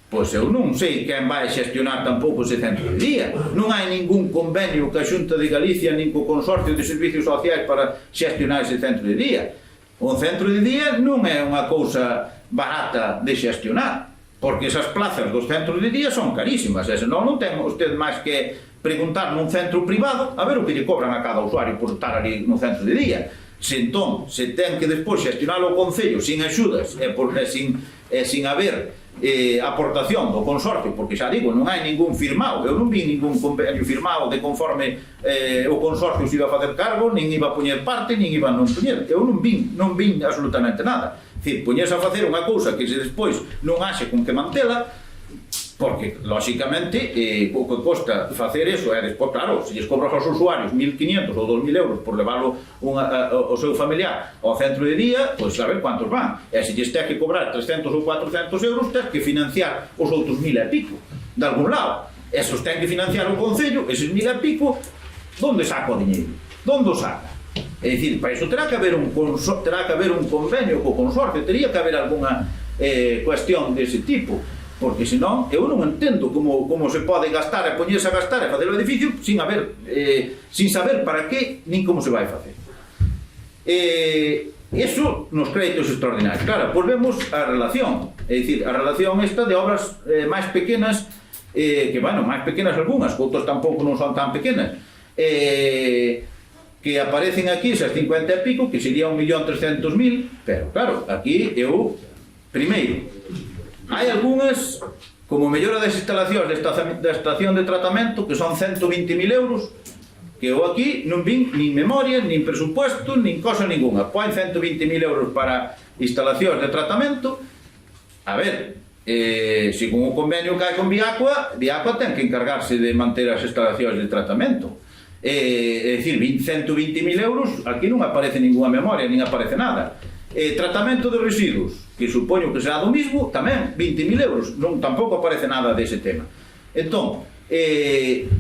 pois eu non sei quen vai xestionar tampouco ese centro de día. Non hai ningún convenio que a Xunta de Galicia nin co Consorcio de Servicios Sociais para xestionar ese centro de día. Un centro de día non é unha cousa barata de xestionar, porque esas plazas dos centros de día son carísimas, e senón non ten usted máis que preguntar nun centro privado a ver o que lle cobran a cada usuario por estar ali no centro de día. Se entón se ten que despois xestionar o Concello sin axudas e sin haber aportación do Consorcio, porque xa digo, non hai ningún firmado, eu non vi ningún convenio firmado de conforme o Consorcio se iba a facer cargo, nin iba a poñer parte, nin iba a non poñer, eu non vin absolutamente nada. Dicir, poñerse a facer unha cousa que se despois non haxe con que mantela, porque, lóxicamente, o que costa facer eso é despois, claro, se lles cobras aos usuarios 1.500 ou 2.000 euros por levarlo o seu familiar ao centro de día, pois a ver quantos van. E se lles tens que cobrar 300 ou 400 euros, tens que financiar os outros 1.000 e pico, de algún lado. Esos ten que financiar o Concello, eses 1.000 e pico, onde saca o diñeiro? Onde o saca? É dicir, para iso terá que haber un convenio co Consorcio, teria que haber algunha cuestión dese tipo, porque senón eu non entendo como se pode gastar e poñerse a gastar e facer o edificio sin saber para que nin como se vai facer. Iso nos créditos extraordinarios. Claro, volvemos á relación, é dicir, a relación esta de obras máis pequenas, que, bueno, máis pequenas algunhas, outras tampouco non son tan pequenas, que aparecen aquí esas 50 e pico, que sería 1.300.000, pero claro, aquí eu, primeiro, hai algunhas, como mellora das instalacións da estación de tratamento, que son 120.000 euros, que eu aquí non vin nin memoria, nin presupuesto, nin cosa ninguna. Poen 120.000 euros para instalacións de tratamento. A ver, se con o convenio que hai con Viacua ten que encargarse de manter as instalacións de tratamento. É dicir, 120.000 euros, aquí non aparece ninguna memoria, nin aparece nada. Tratamento de residuos, que supoño que será do mismo, tamén 20.000 euros, non tampouco aparece nada dese tema. Entón,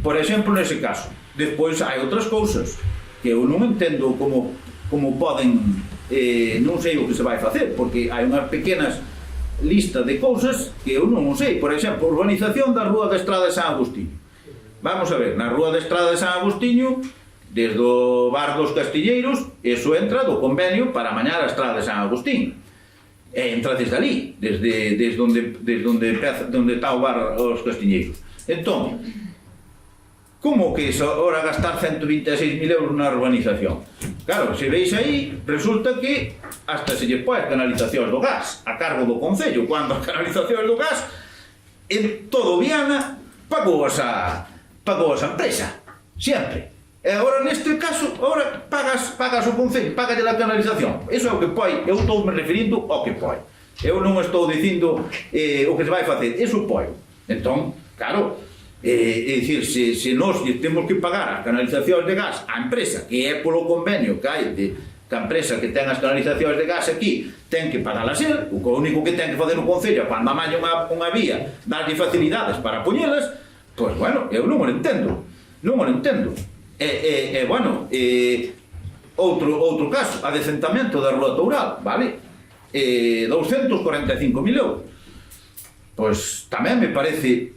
por exemplo, nese caso, despois hai outras cousas que eu non entendo como poden, non sei o que se vai facer, porque hai unhas pequenas lista de cousas que eu non sei. Por exemplo, urbanización da Rúa da Estrada de San Agustín. Vamos a ver, na Rúa da Estrada de San Agustín, desde o bar dos Castilleiros, eso entra do convenio para amañar a Estrada de San Agustín. Entra desde ali, desde onde está o bar os Castilleiros. Entón, como que ora gastar 126.000 euros na urbanización? Claro, se veis aí, resulta que hasta se lle põe as canalizacións do gas a cargo do Concello, cando as canalizacións do gas en todo Viana pagou a empresa, sempre. E agora, neste caso, agora pagas o Concello, pagalle a canalización. Iso é o que poi, eu estou me referindo ao que poi. Eu non estou dicindo o que se vai facer, iso poi. Entón, claro, É dicir, se nós temos que pagar as canalizacións de gas á empresa, que é polo convenio que hai que a empresa que ten as canalizacións de gas aquí ten que pagalas el, o único que ten que fazer o Concello cando amalla unha vía darlle facilidades para poñelas, pois, bueno, eu non o entendo. Bueno, outro caso, adecentamento da Rúa Toural, vale? 245.000 euros. Pois tamén me parece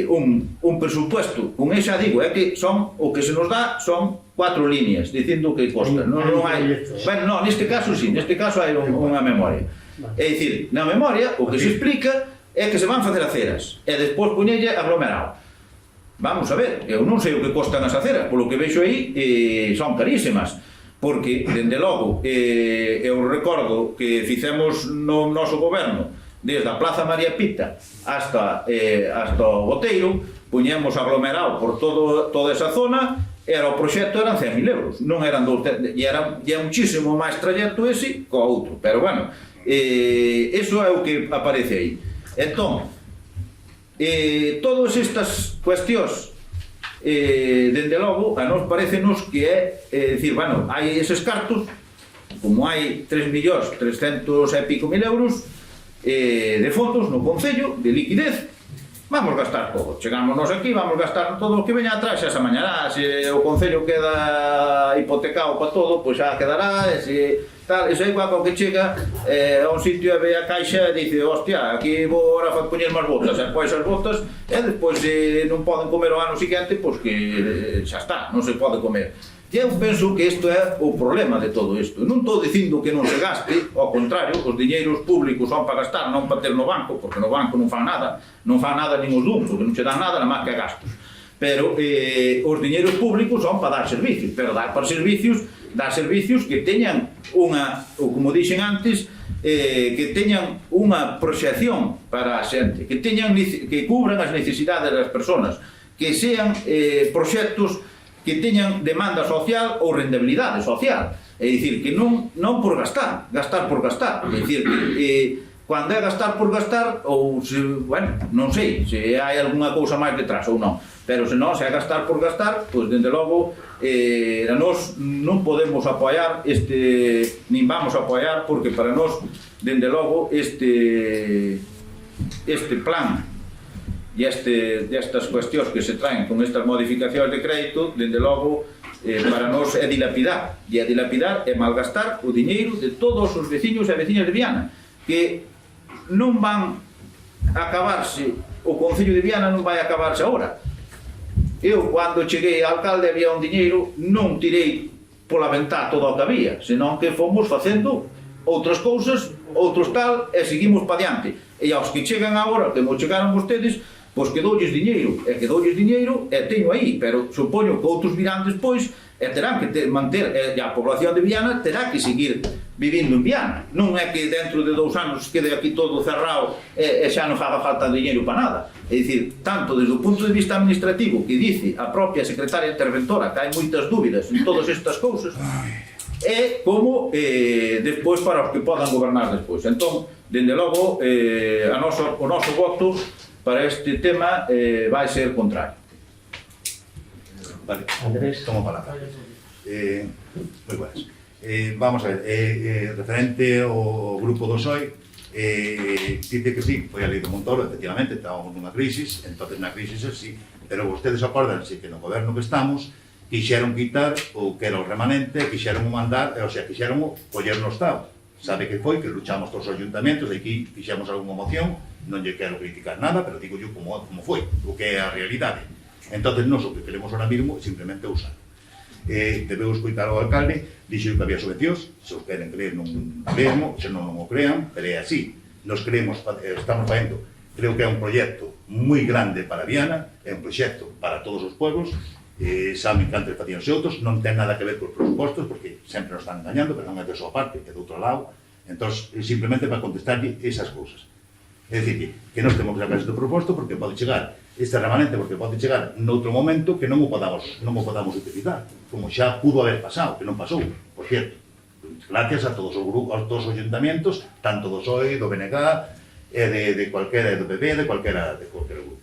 un presupuesto, con esa digo, é que son, o que se nos dá son 4 líneas dicindo que costa, non hai, bueno, neste caso sí, neste caso hai unha memoria, é dicir, na memoria o que se explica é que se van facer aceras e despois poñelle aglomerado. Vamos a ver, eu non sei o que costan as aceras, polo que vexo aí son carísimas, porque, dende logo, eu recordo que fixemos no noso goberno desde a Plaza María Pita hasta o Boteiro, puñemos aglomerado por toda esa zona, o proxecto eran 100.000 euros, non eran 200, e é muchísimo máis trayecto ese co outro, pero bueno, eso é o que aparece aí. Entón, todas estas cuestións, dende logo, a nos parecenos que é dicir, bueno, hai eses cartos, como hai 3.300.000 e pico euros de fondos no Concello, de liquidez, vamos gastar todo. Chegámonos aquí, vamos gastar todo o que veña atrás, xa se amañará, se o Concello queda hipotecado para todo, pois xa quedará, e se tal, eso é igual que chega a un sitio e ve a caixa e dice, hostia, aquí vou ahora a poñer máis botas, e pois as botas, e despois non poden comer o ano seguinte, pois que xa está, non se pode comer. E eu penso que isto é o problema de todo isto. Non estou dicindo que non se gaste, ao contrario, os diñeiros públicos son para gastar, non para ter no banco, porque no banco non fan nada nin os dun, porque non che dan nada, nada máis que gastos. Pero os diñeiros públicos son para dar servicios, pero dar servicios que teñan unha, ou como dixen antes, que teñan unha proxección para a xente, que cubran as necesidades das persoas, que sean proxectos que teñan demanda social ou rendabilidade social, é dicir, que non por gastar por gastar, é dicir, que cando é gastar por gastar, ou se, bueno, non sei se hai algunha cousa máis detrás ou non, pero se non, se é gastar por gastar, pois dende logo nós non podemos apoiar nin vamos a apoiar, porque para nós dende logo este plan e estas cuestións que se traen con estas modificacións de crédito, dende logo, para nós é dilapidar, e a dilapidar é malgastar o diñeiro de todos os veciños e veciñas de Viana, que non van a acabarse, o Concello de Viana non vai a acabarse agora. Eu, cando cheguei a alcalde, había un diñeiro, non tirei pola ventá todo o que había, senón que fomos facendo outras cousas, outros tal, e seguimos pa diante. E aos que chegan agora, que non chegaron vostedes, pois que doulles diñeiro, e teño aí, pero supoño que outros virán despois e terán que manter, e a población de Viana terá que seguir vivindo en Viana. Non é que dentro de 2 anos quede aquí todo cerrado e xa non faga falta diñeiro para nada. É dicir, tanto desde o punto de vista administrativo, que dice a propia secretaria interventora que hai moitas dúbidas en todas estas cousas, e como despois para os que podan gobernar despois. Entón, dende logo, o noso voto para este tema vai ser contrario. Vale, Andrés, tomo palabra. Moi buenas. Vamos a ver, referente ao grupo do PSOE, dice que sí, foi a lei do Montoro, efectivamente, estábamos nunha crisis, entonces na crisis sí, pero vostedes acórdanse que no goberno que estamos quixeron quitar o que era o remanente, quixeron mandar, o sea, quixeron coller no Estado. Sabe que foi, que luchamos todos os ayuntamentos, e aquí fixemos algunha moción, non lle quero criticar nada, pero digo yo como foi, o que é a realidade. Entonces, nós o que queremos ahora mismo simplemente usar. Debemos escoitar ao alcalde, dixo que había subvencións, se os queren creer non creemos, se non o crean, pero é así. Nos creemos, estamos facendo, creo que é un proxecto moi grande para Viana, é un proxecto para todos os pueblos, saben que antes facíanse outros, non ten nada que ver cos presupostos, porque sempre nos están engañando, pero non é de súa parte, é de outro lado. Entón, simplemente para contestarlle esas cousas. É dicir, que nós temos que sacar este proposto porque pode chegar este remanente, porque pode chegar noutro momento que non o podamos utilizar, como xa pudo haber pasado, que non pasou, por cierto, gracias a todos os grupos, a todos os ayuntamentos, tanto do PSOE, do BNG, de cualquera, do PP, de cualquera grupo.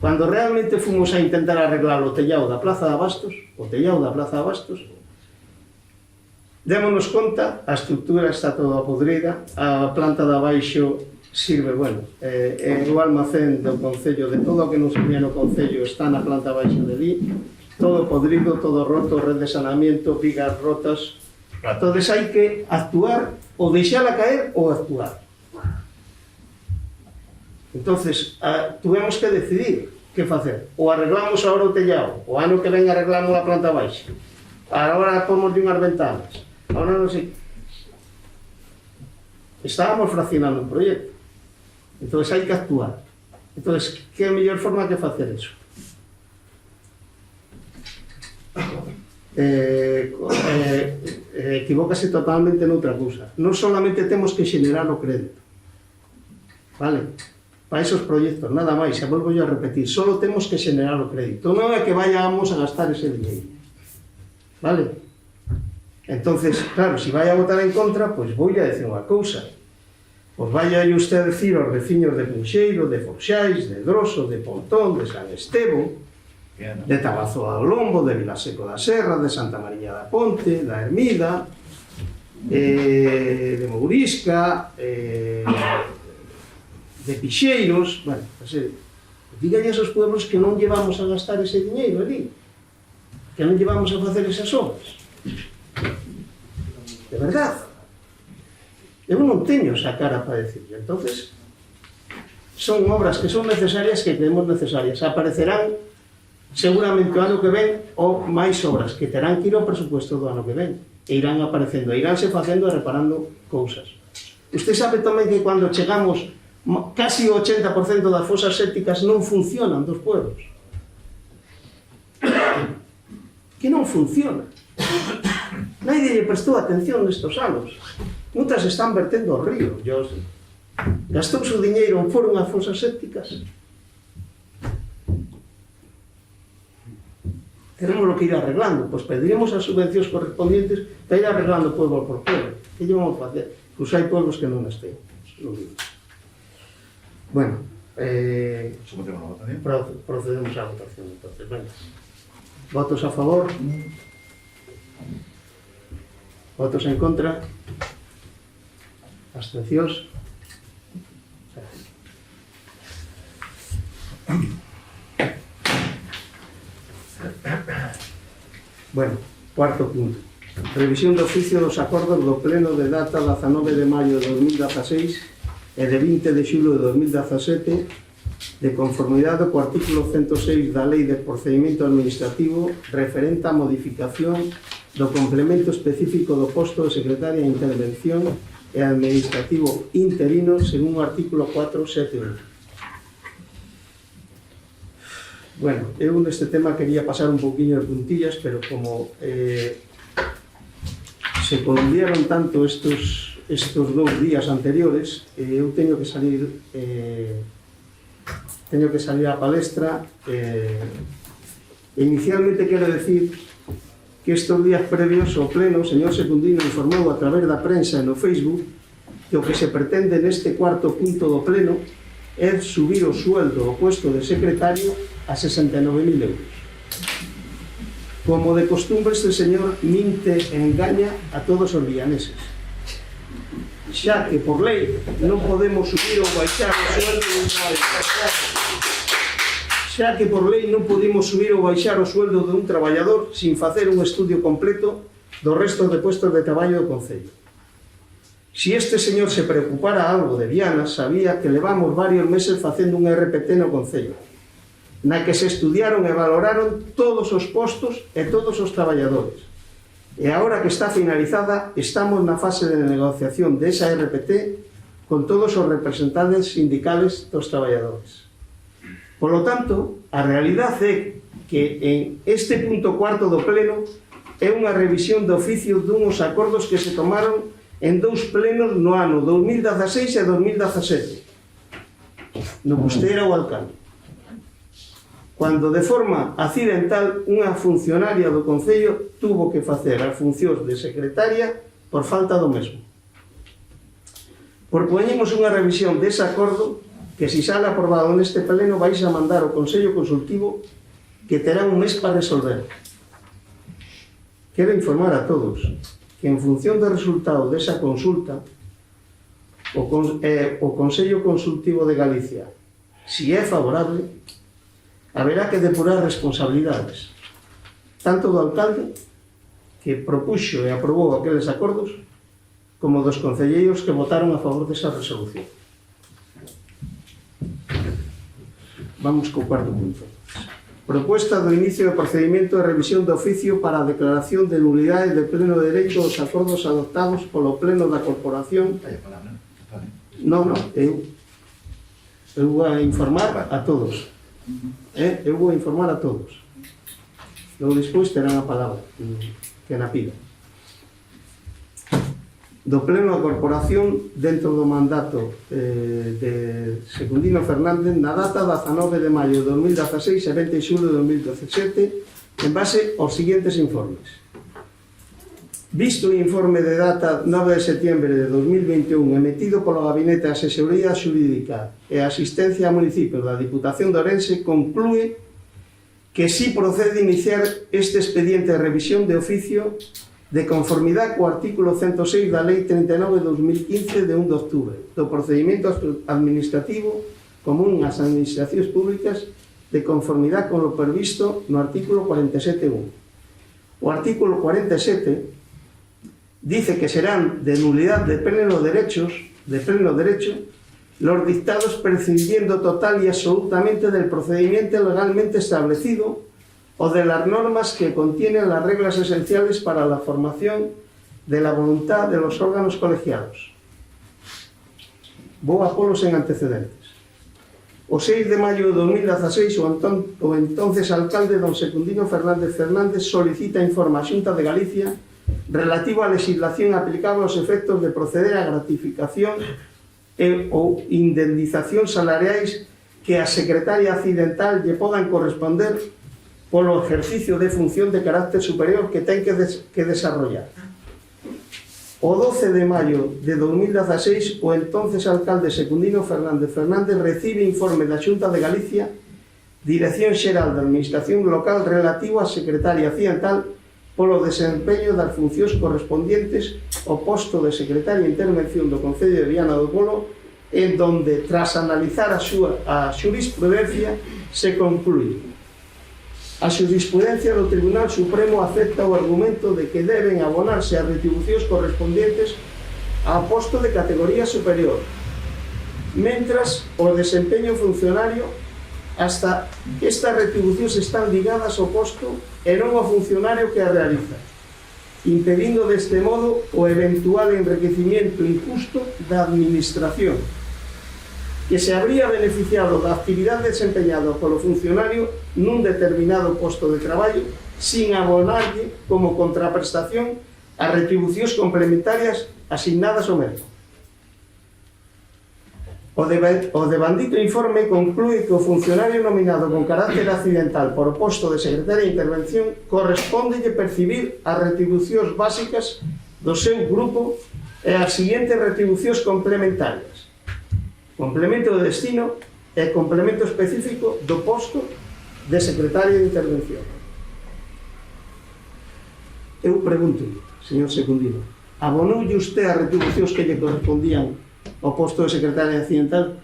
Cando realmente fomos a intentar arreglar o tellado da Plaza de Abastos, démonos conta, a estrutura está toda podrida, a planta de abaixo sirve, bueno, o almacén do Concello, de todo o que non servía no Concello está na planta abaixo de ali, todo podrido, todo roto, red de saneamiento, vigas rotas. Entonces hai que actuar, ou deixala caer ou actuar. Entonces, tuvemos que decidir que facer. Ou arreglamos ahora o tellado, o ano que ven arreglamos a planta baixa, agora pomos de unhas ventanas, ahora non sei. Estábamos fraccionando un proxecto. Entonces hai que actuar. Entonces, que mellor forma que facer eso? Equivócase totalmente noutra cousa. Non solamente temos que xenerar o crédito, vale? Para esos proxectos, nada máis, e volvo a repetir, solo temos que xenerar o crédito, non é que vayamos a gastar ese dinheiro, vale? Entonces, claro, se vai a votar en contra, pois vou a decir unha cousa, pois vai a usted decir aos veciños de Punxeiro, de Forxais, de Droso, de Pontón, de San Estevo, de Tabazoa do Lombo, de Vilaseco da Serra, de Santa Mariña da Ponte, da Ermida, de Mourisca, de Pixeiros, bueno, digan a esos pueblos que non llevamos a gastar ese diñeiro ali, que non llevamos a facer esas obras. De verdad. Eu non teño esa cara para decirlo. Entonces, son obras que son necesarias, que creemos necesarias. Aparecerán seguramente o ano que ven ou máis obras que terán que ir ao presupuesto do ano que ven e irán aparecendo, iránse facendo e reparando cousas. Usted sabe tamén que cando chegamos casi o 80% das fosas sépticas non funcionan dos pueblos, que non funciona. Nadie lle prestou atención nestos anos, moitas están vertendo ao río. Gastouse o diñeiro en foron as fosas sépticas. Tenemos que ir arreglando, pois pediremos as subvencións correspondientes para ir arreglando pueblo por pueblo. Que lle vamos a facer? Pois hai pueblos que non as ten. Bueno, procedemos á votación, entonces, venga. Votos a favor? Votos en contra? Abstencións? Bueno, cuarto punto. Revisión de oficio dos acordos do pleno de data 19 de maio de 2016 e de 20 de xulo de 2017 de conformidade co artículo 106 da Lei de Procedimento Administrativo referente á modificación do complemento específico do posto de secretaria de Intervención e Administrativo interino según o artículo 471. Bueno, eu neste tema quería pasar un pouquiño de puntillas, pero como se columbiaron tanto estos 2 días anteriores, eu teño que salir á palestra. Inicialmente quero decir que estes días previos ao pleno o señor Secundino informou a través da prensa e no Facebook que o que se pretende neste cuarto punto do pleno é subir o sueldo ao puesto de secretario a 69.000 euros. Como de costumbre, este señor minte e engaña a todos os vianeses, xa que por lei non podemos subir ou baixar o sueldo de un traballador sin facer un estudio completo do resto de puestos de traballo do Concello. Si este señor se preocupara algo de Viana, sabía que levamos varios meses facendo un RPT no Concello, na que se estudiaron e valoraron todos os postos e todos os traballadores. E agora que está finalizada, estamos na fase de negociación desa RPT con todos os representantes sindicales dos traballadores. Por lo tanto, a realidade é que en este punto cuarto do pleno é unha revisión de oficio dunhos acordos que se tomaron en 2 plenos no ano 2016 e 2017, no que usted era o alcalde, cando de forma accidental unha funcionaria do Concello tuvo que facer as funcións de secretaria por falta do mesmo. Propoñemos unha revisión dese acordo que si sale aprobado neste pleno vais a mandar ao Consello Consultivo que terá un mes para resolver. Quero informar a todos que en función do resultado desa consulta o Consello Consultivo de Galicia, si é favorable, haberá que depurar responsabilidades tanto do alcalde que propuxo e aprobou aqueles acordos como dos concelleiros que votaron a favor desa resolución. Vamos co cuarto punto. Propuesta do inicio do procedimento de revisión de oficio para a declaración de nulidade de pleno dereito dos acordos adoptados polo pleno da corporación. Non, eu vou a informar a todos. Eu vou a informar a todos. Logo despois terán a palabra que na pida. Do pleno da corporación dentro do mandato de Secundino Fernández na data 19 de maio de 2016 e 20 de xulho de 2017 en base aos seguintes informes. Visto o informe de data 9 de setembro de 2021 emitido polo Gabinete de Asesoría Xurídica e Asistencia a Municipios da Diputación de Ourense, conclúe que si procede iniciar este expediente de revisión de oficio de conformidade co artículo 106 da Lei 39/2015 de 1 de octubre do procedimento administrativo común ás administracións públicas de conformidade con o previsto no artículo 47.1. O artículo 47 dice que serán de nulidade de pleno derecho los dictados prescindiendo total y absolutamente del procedimiento legalmente establecido o de las normas que contienen las reglas esenciales para la formación de la voluntad de los órganos colegiados. Vou a polos en antecedentes. O 6 de maio de 2016, o entonces alcalde don Secundino Fernández solicita informe á Xunta de Galicia relativo á legislación aplicable aos efectos de proceder á gratificación ou indemnización salariais que a secretaria accidental lle podan corresponder polo ejercicio de función de carácter superior que ten que desarrollar. O 12 de maio de 2016, o entonces alcalde Secundino Fernández recibe informe da Xunta de Galicia, Dirección Xeral da Administración Local relativo á secretaria accidental polo desempeño das funcións correspondientes ao posto de secretaria de intervención do Concello de Viana do Bolo, en donde, tras analizar a xurisprudencia, se conclúe. A xurisprudencia do Tribunal Supremo acepta o argumento de que deben abonarse as retribucións correspondientes ao posto de categoría superior, mentras o desempeño funcionario hasta estas retribucións están ligadas ao posto e non ao funcionario que a realiza, impedindo deste modo o eventual enriquecimiento injusto da administración, que se habría beneficiado da actividade desempeñada polo funcionario nun determinado posto de traballo sin abonarlle como contraprestación as retribucións complementarias asignadas ao mesmo. O devandito informe conclúe que o funcionario nominado con carácter accidental por o posto de secretaria de intervención correspóndelle percibir as retribucións básicas do seu grupo e as seguintes retribucións complementarias: complemento de destino e complemento específico do posto de secretaria de intervención. Eu pregunto, señor Secundino, abonoulle usted as retribucións que lle correspondían ao posto de secretaria accidental?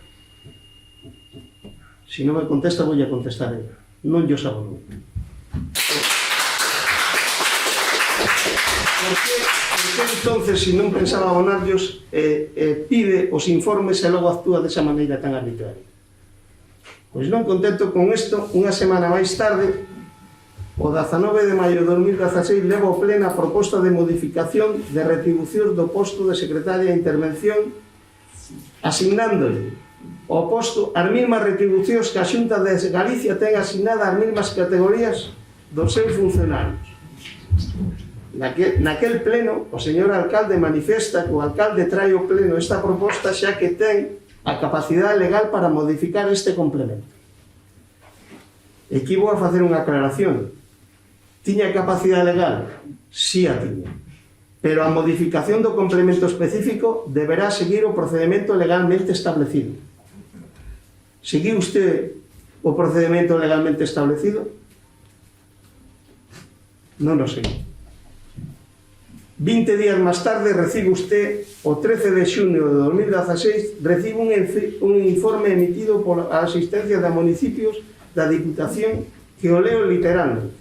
Se non me contesta, vou a contestar eu. Non llos abonou. Por que entonces, se non pensaba abonarlos, pide os informes e logo actúa desa maneira tan arbitraria? Pois non contento con isto, unha semana máis tarde, o 19 de maio de 2016, leva ao pleno a proposta de modificación de retribucións do posto de secretaria de intervención, asignándole ao posto as mesmas retribucións que a Xunta de Galicia ten asignadas as mesmas categorías dos seus funcionarios. Naquel pleno, o señor alcalde manifesta que o alcalde trae ao pleno esta proposta xa que ten a capacidade legal para modificar este complemento. E aquí vou a facer unha aclaración. Tiña capacidade legal? Sí a tiña. Pero a modificación do complemento específico deberá seguir o procedimento legalmente establecido. Seguiu usted o procedimento legalmente establecido? Non o seguiu. 20 días máis tarde recibe usted, o 13 de xunio de 2016, recibe un informe emitido por a asistencia de municipios da Diputación que o leo literalmente.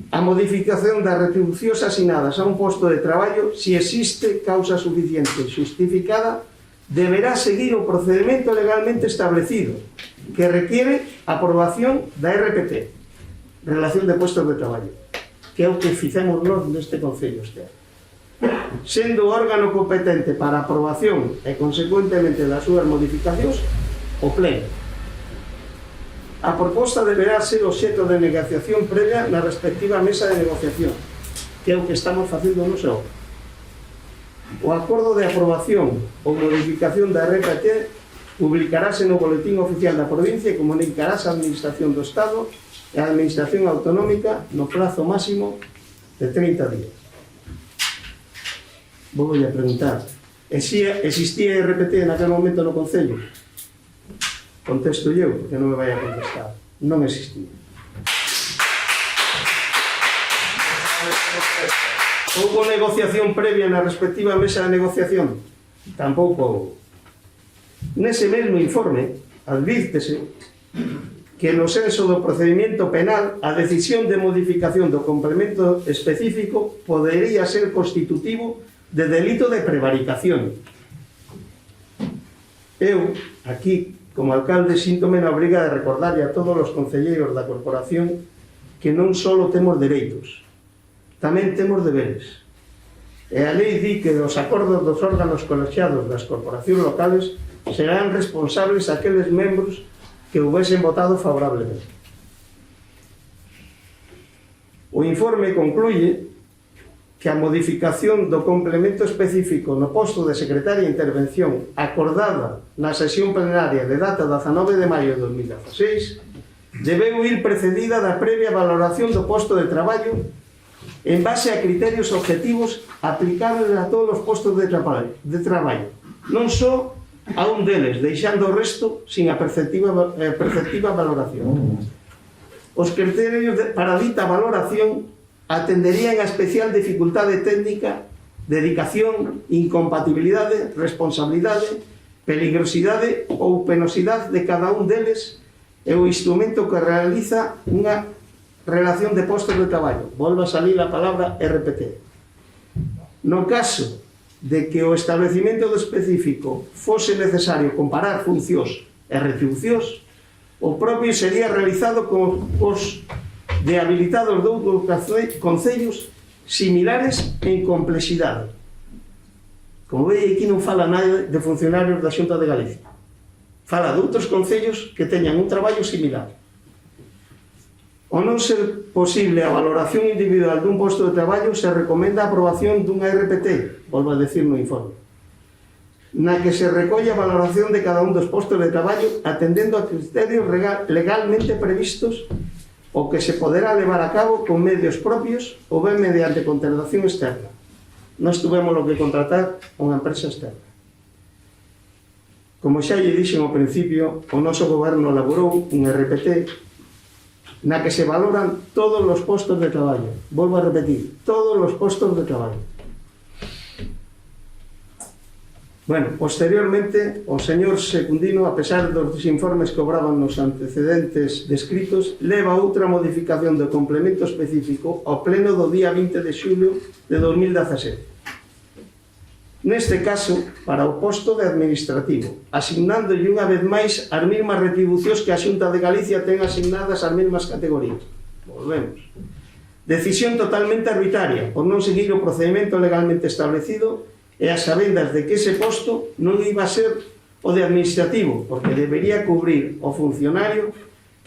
A modificación das retribucións asignadas a un posto de traballo, si existe causa suficiente justificada, deberá seguir o procedimento legalmente establecido, que requiere aprobación da RPT, Relación de Puestos de Traballo, que é o que fixemos nós neste Concello este ano. Sendo o órgano competente para a aprobación e, consecuentemente, das súas modificacións, o Pleno. A proposta deberá ser obxecto de negociación previa na respectiva mesa de negociación, que é o que estamos facendo no seu. O acordo de aprobación ou modificación da RPT publicarase no Boletín Oficial da Provincia e comunicarase á Administración do Estado e a Administración Autonómica no plazo máximo de 30 días. Vou a preguntar, existía RPT naquele momento no Concello? Contesto eu, porque non me vai a contestar. Non existía. Houbo negociación previa na respectiva mesa de negociación? Tampouco houbo. Nese mesmo informe advírtese que no senso do procedimento penal a decisión de modificación do complemento específico podería ser constitutivo de delito de prevaricación. Eu, aquí, como alcalde, síntome na obriga de recordarlle a todos os concelleiros da corporación que non só temos dereitos, tamén temos deberes. E a lei di que os acordos dos órganos colexiados das corporacións locales serán responsables aqueles membros que houvesen votado favorablemente. O informe concluye que a modificación do complemento específico no posto de secretaria de intervención acordada na sesión plenaria de data 19 de maio de 2016 debeu ir precedida da previa valoración do posto de traballo en base a criterios objetivos aplicables a todos os postos de traballo, non só a un deles, deixando o resto sin a perceptiva valoración. Os criterios para dita valoración atenderían a especial dificultade técnica, dedicación, incompatibilidade, responsabilidade, peligrosidade ou penosidade de cada un deles e o instrumento que realiza unha relación de postos de traballo. Volve a salir a palabra RPT. No caso de que o establecimento do específico fose necesario comparar funcións e retribucións, o propio sería realizado con os de habilitados de outros concellos similares en complexidade. Como veis, aquí non fala nada de funcionarios da Xunta de Galicia. Fala de outros concellos que teñan un traballo similar. O non ser posible a valoración individual dun posto de traballo, se recomenda a aprobación dunha RPT, volvo a decir no informe, na que se recolle a valoración de cada un dos postos de traballo atendendo a criterios legalmente previstos o que se poderá levar a cabo con medios propios ou ben mediante contratación externa. Nós tuvemos que contratar unha empresa externa. Como xa lle dixen ao principio, o noso goberno elaborou un RPT na que se valoran todos os postos de traballo. Volvo a repetir, todos os postos de traballo. Bueno, posteriormente, o señor Secundino, a pesar dos desinformes que obraban nos antecedentes descritos, leva outra modificación do complemento específico ao pleno do día 20 de xulio de 2017. Neste caso, para o posto de administrativo, asignándolle unha vez máis as mesmas retribucións que a Xunta de Galicia ten asignadas as mesmas categorías. Volvemos. Decisión totalmente arbitraria, por non seguir o procedimento legalmente establecido e as sabendas de que ese posto non iba a ser o de administrativo, porque debería cubrir o funcionario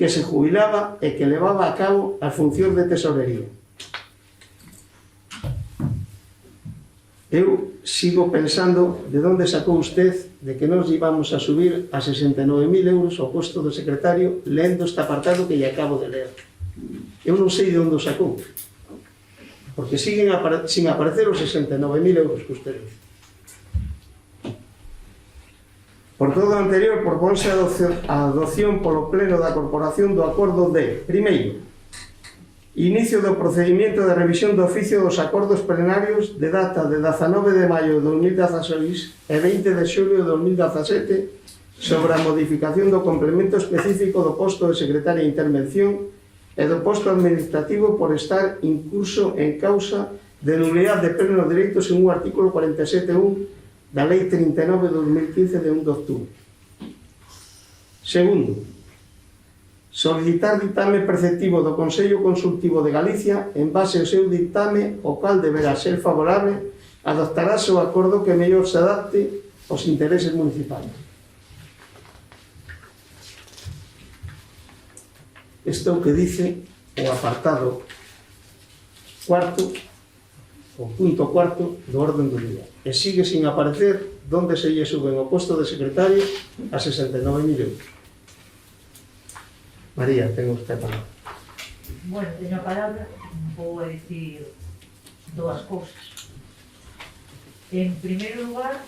que se jubilaba e que levaba a cabo as funcións de tesorería. Eu sigo pensando de onde sacou usted de que nos íbamos a subir a 69.000 euros ao posto do secretario lendo este apartado que lle acabo de ler. Eu non sei de onde o sacou, porque siguen sin aparecer os 69.000 euros que usted dice. Por todo o anterior, proponse a adopción polo Pleno da Corporación do acordo de, primeiro, inicio do procedimento de revisión do oficio dos acordos plenarios de data de 19 de maio de 2016 e 20 de xulio de 2017 sobre a modificación do complemento específico do posto de secretaria de intervención e do posto administrativo por estar incurso en causa de nulidade de pleno dereito según o artículo 47.1 da Lei 39 de 2015 de 1 de octubre. Segundo, solicitar ditame preceptivo do Consello Consultivo de Galicia en base ao seu ditame, o cal deberá ser favorable, adoptarase o acordo que mellor se adapte aos intereses municipais. Isto é o que dice o apartado cuarto, o punto cuarto do orden do día. E sigue sin aparecer donde se lle suben o posto de secretario a 69.000 euros. María, ten usted a palabra. Bueno, teño a palabra, vou a dicir dúas cousas. En primeiro lugar,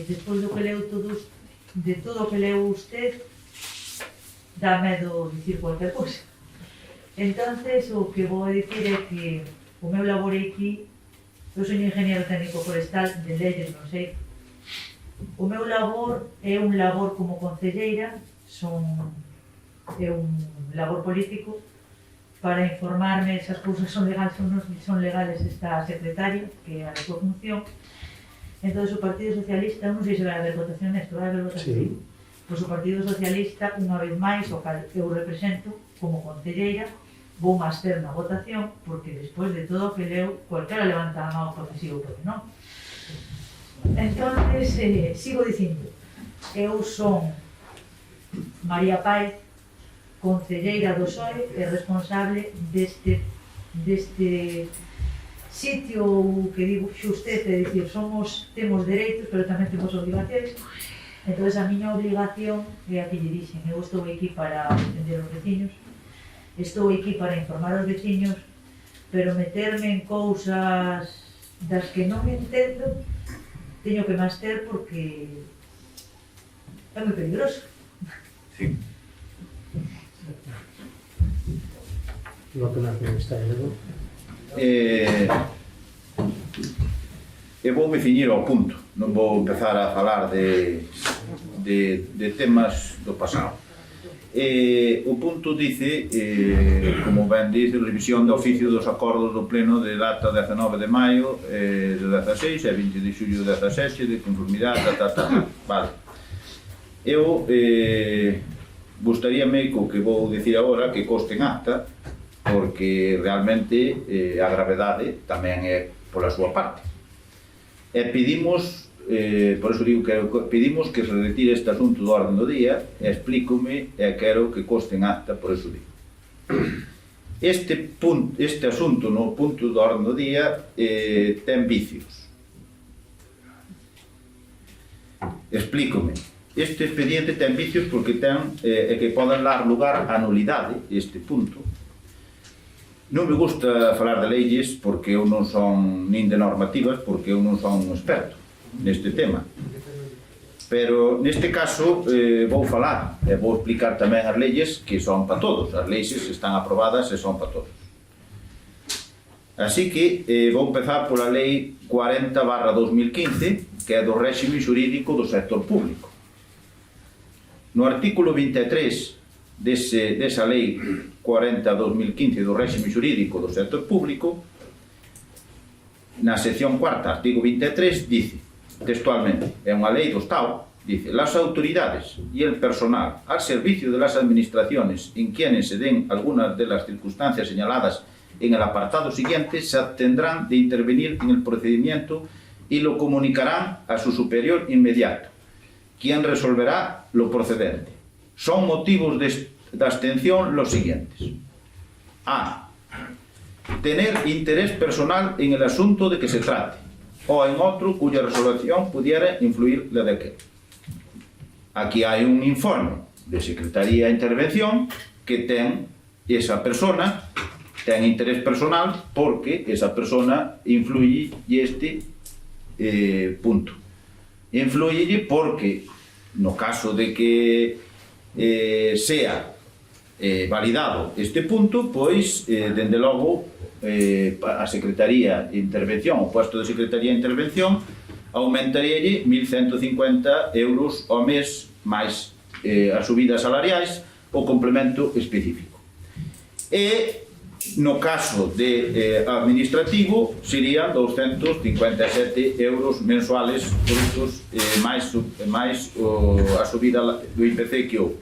despois do que leu de todo o que leu usted, dá medo dicir cualquier cousa. Entonces, o que vou a dicir é que o meu labor aquí, eu sou ingeniero técnico forestal de leyes, non sei. O meu labor é un labor como concelleira, é un labor político para informarme se as cousas son legales ou non son legales esta secretaria, que é a súa función. Entón, o Partido Socialista, non sei se vai haber votación nesto, vai haber votación. Sí. Pois o Partido Socialista, unha vez máis, o cal eu represento como concelleira, vou abster na votación, porque despois de todo o que leu, cualquiera levanta a mão porque sigo porque non. Entón, sigo dicindo, eu son María Páez, concelleira do PSOE e responsable deste sitio que digo usted, é dicir, temos dereitos, pero tamén temos obligacións. Entón, a miña obligación é a que lle dixen. Eu estou aquí para defender os veciños, estou aquí para informar os veciños, pero meterme en cousas das que non entendo, teño que máis ter porque é moi peligroso. Sí. Lo que nos está aí, eu vou me ciñir ao punto, non vou empezar a falar de temas do pasado. O punto dice, como ben dice, revisión do oficio dos acordos do Pleno de data 19 de maio de 16 e 20 de xullo de 17 de conformidade, vale. Eu gustaríame co que vou dicir agora que conste en acta, porque realmente a gravedade tamén é pola súa parte. E pedimos, por eso digo que pedimos que se retire este asunto do orden do día, e explícome e quero que conste en acta, por eso digo. Este asunto no punto do orden do día ten vicios. Explícome. Este expediente ten vicios porque ten que poden dar lugar a nulidade, este punto. Non me gusta falar de leyes porque eu non son nin de normativas, porque eu non son un experto neste tema. Pero neste caso vou falar e vou explicar tamén as leyes que son para todos. As leyes están aprobadas e son para todos. Así que vou empezar pola Lei 40/2015, que é do réxime xurídico do sector público. No artículo 23 desa Lei 40/2015 do réxime xurídico do sector público, na sección cuarta, artigo 23, dice, textualmente, é unha lei do Estado, dice, las autoridades y el personal al servicio de las administraciones en quienes se den algunas de las circunstancias señaladas en el apartado siguiente se abstendrán de intervenir en el procedimiento y lo comunicarán a su superior inmediato, quien resolverá lo procedente. Son motivos de abstención los siguientes. A. Tener interés personal en el asunto de que se trate o en otro cuya resolución pudiera influir la de aquel. Aquí hai un informe de Secretaría de Intervención que ten esa persona, ten interés personal porque esa persona influye este punto. Influye porque no caso de que sea validado este punto, pois, dende logo, a Secretaría de Intervención, o puesto de Secretaría de Intervención, aumentaríalle 1.150 euros ao mes máis as subidas salariais, o complemento específico. E no caso de administrativo serían 257 euros mensuales brutos, máis a subida do IPC que houve.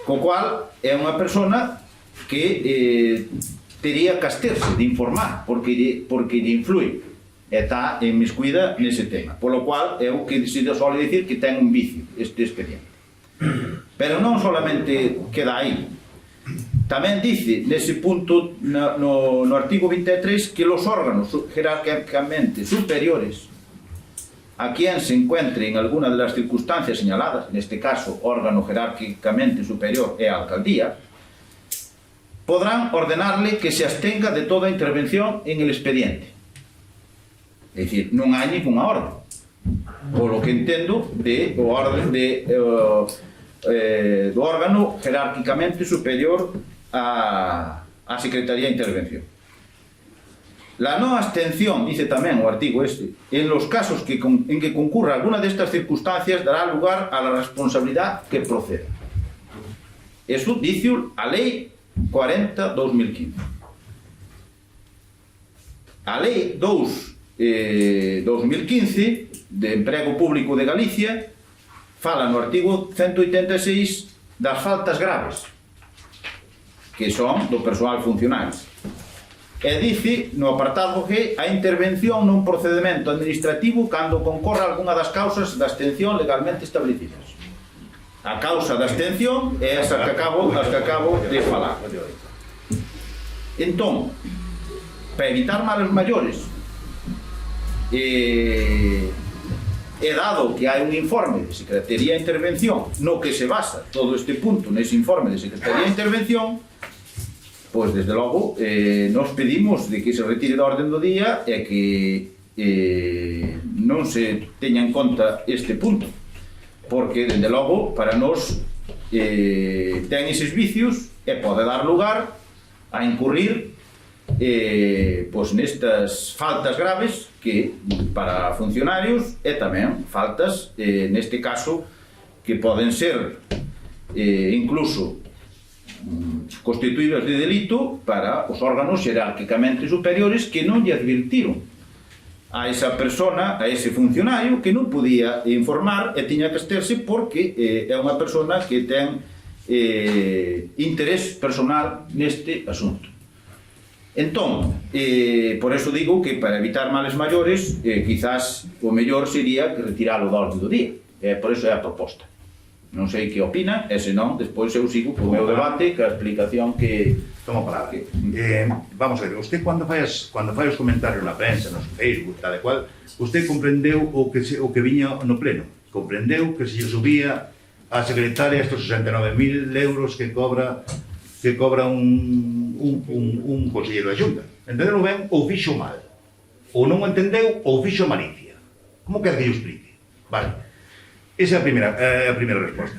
Co cual é unha persona que tería que absterse de informar porque lle influi e está inmiscuída nese tema, polo cual é o que se sole dicir que ten un vicio este expediente. Pero non solamente queda aí, tamén dice nese punto no artigo 23 que los órganos jerárquicamente superiores a quien se encuentre en alguna de las circunstancias señaladas, neste caso órgano jerárquicamente superior é a alcaldía, podrán ordenarle que se abstenga de toda intervención en el expediente. É dicir, non hai ninguna orden, polo que entendo do órgano jerárquicamente superior a Secretaría de Intervención. La no abstención, dice tamén o artigo este, en los casos en que concurra alguna de estas circunstancias dará lugar a la responsabilidad que proceda. Eso dice a Lei 40/2015. A Lei 2/2015 de Emprego Público de Galicia fala no artigo 186 das faltas graves, que son do persoal funcionario. E dice no apartado G a intervención nun procedimento administrativo cando concorra algunha das causas da abstención legalmente establecidas. A causa da abstención é esa que acabo de falar. Entón, para evitar males maiores, e dado que hai un informe de Secretaría de Intervención no que se basa todo este punto nese informe de Secretaría de Intervención, pois desde logo nos pedimos de que se retire da orden do día e que non se teña en conta este punto, porque desde logo para nós ten eses vicios e pode dar lugar a incurrir pois nestas faltas graves que para funcionarios e tamén faltas neste caso que poden ser incluso constituídas de delito para os órganos jerárquicamente superiores que non lle advirtiron a esa persona, a ese funcionario que non podía informar e tiña que absterse porque é unha persona que ten interés personal neste asunto. Entón, por eso digo que para evitar males maiores quizás o mellor sería que retiralo da orde do día, por eso é a proposta. Non sei que opina, e senón, despois eu sigo co meu debate, que a explicación que... Tomo palabra. Vamos a ver, usted cando fai os comentarios na prensa, no Facebook, tal e cual, usted comprendeu o que viña no pleno. Comprendeu que se lle subía a secretaria estos 69.000 euros que cobra un conselleiro da Xunta. Entendeu ben ou fixo mal? Ou non entendeu ou fixo malicia? Como quer que yo explique? Vale. Esa é a primeira resposta.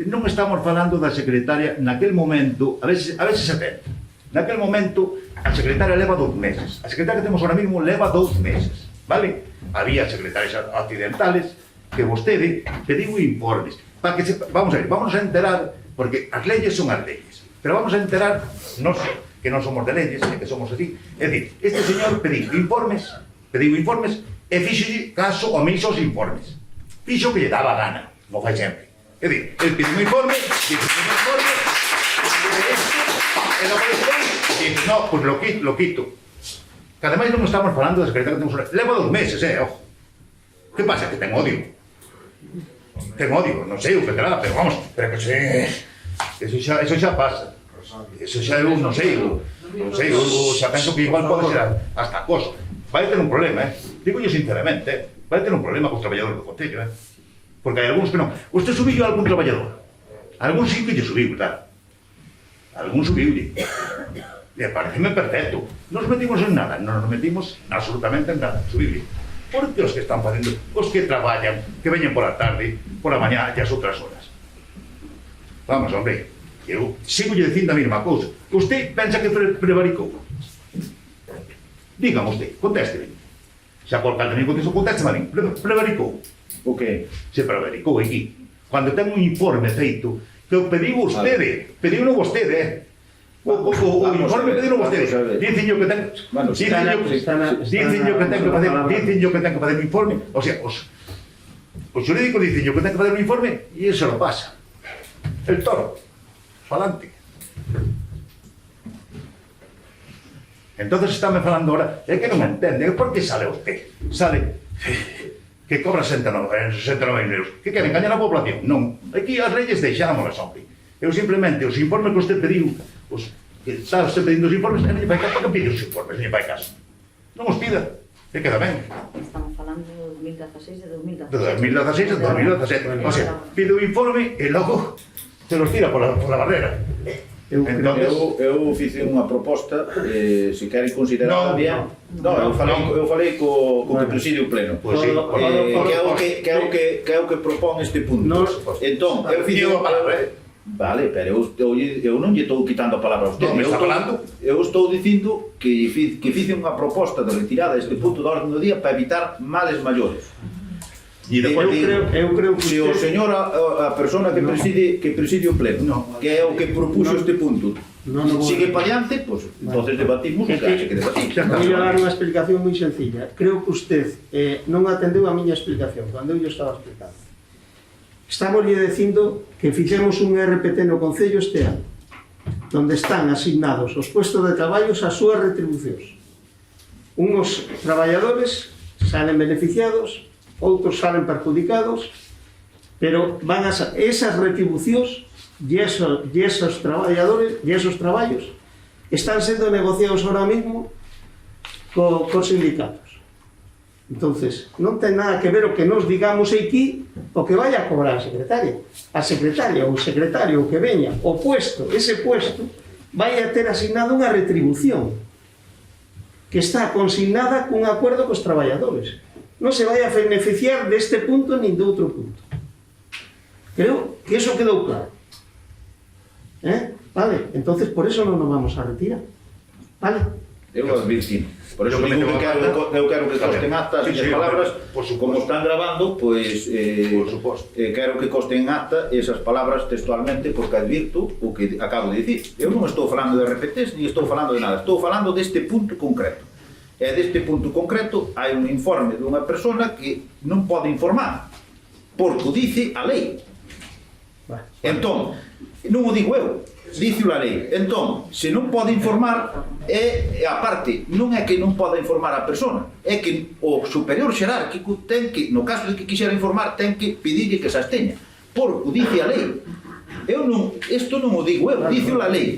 Non estamos falando da secretaria naquel momento, a veces se atenta. Naquel momento, a secretaria leva 2 meses. A secretaria que temos ahora mismo leva 2 meses. Vale? Había secretarias accidentales que vostede pediu informes. Para que vamos a ver, vamos a enterar, porque as leyes son as leyes. Pero vamos a enterar, nós que non somos de leyes, que somos así. É dicir, este señor pediu informes e fixolle caso omiso aos informes. Fixo que lle daba gana, non fai sempre. É dicir, el pide un informe, dice un informe, e logo dice, no, pues lo quito. Que ademais non estamos falando da secretaria que temos ahora. Leva 2 meses, ojo. Que pasa? Que ten odio. Non sei o que terá, pero vamos, pero que eso xa pasa. Eso xa eu non sei, xa penso que igual pode ser hasta acoso. Vai ter un problema, digo yo sinceramente, vai ter un problema con os traballadores do Concello, porque hai algúns que non. Usted subiu a algún traballador? Algún sí que lle subiu, claro. Algún subiulle. E pareceme perfecto. Non nos metimos en nada, non nos metimos absolutamente en nada, subiulle. Porque os que están facendo, os que traballan, que veñen por a tarde, por a mañá e as outras horas. Vamos, hombre, eu sigo lle dicindo a mesma cousa. Usted pensa que prevaricou? Dígame usted, contésteme. Se a cualquier me conteste a mí, prevaricou. O que? Se prevaricou aquí. Cando ten un informe feito, que o pediu vostede, pediuno vostede, o informe pediuno vostede. Dicen que ten, dicen que ten que facer un informe, o sea, os xurídicos dicen que ten que facer un informe e eso lo pasa. El toro, falante. Entonces estáme falando ahora, é que non me entende, por que sale usted? Sale que cobra 69 euros. Que quere engañar a población? Non. Aquí as leyes deixámolas, hombre. Eu simplemente, os informes que usted pediu, os que está usted pedindo os informes, non lle fai caso, que pide os informes, non lle fai caso. Non os pida, que queda ben. Estamos falando de 2016 e 2017. De 2016 a 2017. O sea, pide un informe e logo se los tira por la barrera. Eu fixe unha proposta, se queren considerar bien. Non, eu falei co que preside o pleno. Que é o que propón este punto. Entón, eu fixe Vale, pero eu non lle estou quitando a palabra a usted. Eu estou dicindo que fixe unha proposta de retirada deste punto da orden do día para evitar males maiores. Eu creo que se o señor, a persona que preside o pleno, que é o que propuxo este punto, sigue para diante, pois entonces debatimos o que haxe que debatir. Voy a dar unha explicación moi sencilla. Creo que usted non atendeu a miña explicación cando eu estaba explicando. Estamos lle dicindo que fixemos un RPT no Concello este ano, onde están asignados os puestos de traballos as súas retribucións. Unos traballadores salen beneficiados, outros salen perjudicados, pero van a esas retribucións e esos traballadores e esos traballos están sendo negociados ahora mismo cos sindicatos. Entonces, non ten nada que ver o que nos digamos aquí o que vaya a cobrar a secretaria. A secretaria ou o secretario que veña o puesto, ese puesto, vai a ter asignado unha retribución que está consignada cun acordo cos traballadores. Non se vai a beneficiar deste punto nin de outro punto. Creo que eso quedou claro. Vale, entonces por eso non nos vamos a retirar. Vale. Eu advirti. Por eso digo que quero que costen acta as minhas palabras, como están grabando, pois quero que costen acta esas palabras textualmente, porque advirto o que acabo de dicir. Eu non estou falando de RPTs, ni estou falando de nada, estou falando deste punto concreto. E deste punto concreto hai un informe dunha persona que non pode informar, porque o dice a lei. Entón, non o digo eu, dice a lei. Entón, se non pode informar, a parte, non é que non poda informar a persona, é que o superior xerárquico ten que, no caso de que quixera informar, ten que pedirlle que se absteña, porque o dice a lei. Isto non o digo eu, dice a lei.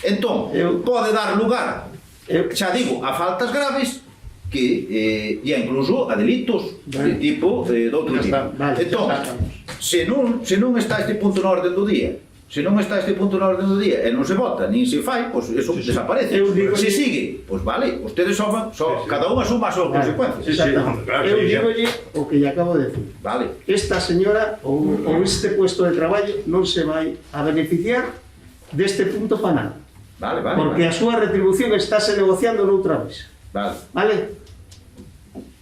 Entón, pode dar lugar, xa digo, a faltas graves que e incluso a delitos de tipo de outro tipo. Entón, se non está este punto na orde do día, se non está este punto na orde do día e non se vota, nin se fai, pois eso desaparece. Se sigue, pois vale, ustedes cada un asuma as súas consecuencias. Eu digolle o que lle acabo de decir. Esta señora ou este puesto de traballo non se vai a beneficiar deste punto para nada. Porque a súa retribución estáse negociando noutra vez. Vale?